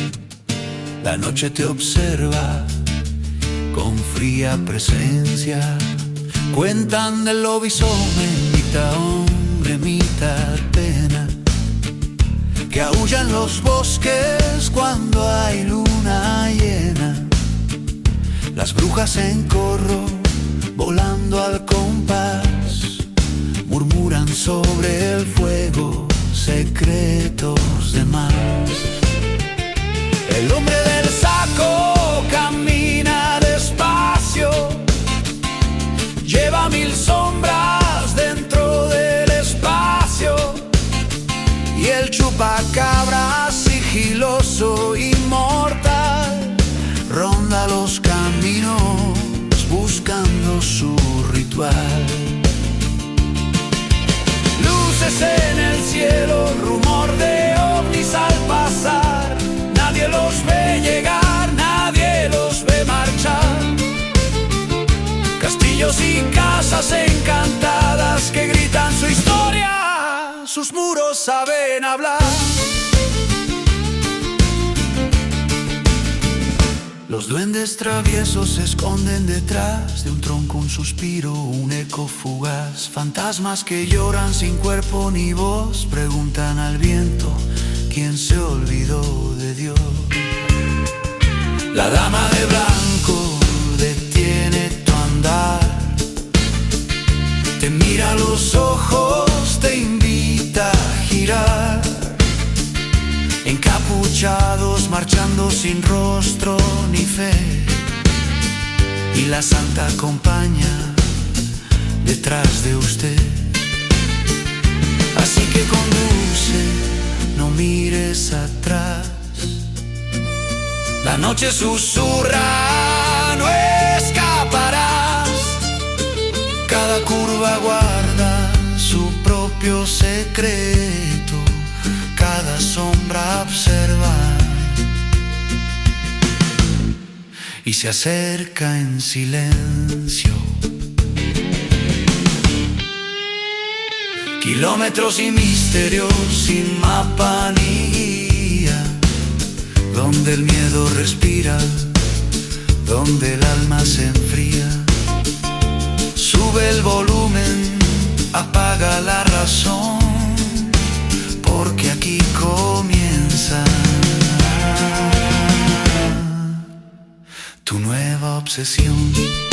La noche te observa con fría presencia. Cuentan del lobizome, mitad hombre, mitad pena, que aullan los bosques cuando hay luna llena. Las brujas en corro, volando al compás, murmuran sobre el fuego secretos de más. El hombre del saco camina despacio, lleva 1000 sombras dentro del espacio, y el chupacabra sigiloso, inmortal, ronda los caminos buscando su ritual. casas encantadas que gritan su historia, sus muros saben hablar. Los duendes traviesos se esconden detrás de un tronco, un suspiro, un eco fugaz. Fantasmas que lloran sin cuerpo ni voz, preguntan al viento quién se olvidó de Dios. La dama de blanco detiene tu andar, te mira a los ojos, te invita a girar. Encapuchados, marchando sin rostro ni fe, y la santa acompaña detrás de usted. Así que conduce, no mires atrás. La noche susurra, no escaparás. Cada curva guarda su propio secreto, cada sombra observa y se acerca en silencio. Kilómetros y misterios sin mapa ni guía, donde el miedo respira, donde el alma se enfría. Sube el volumen, apaga la razón, porque aquí comienza tu nueva obsesión.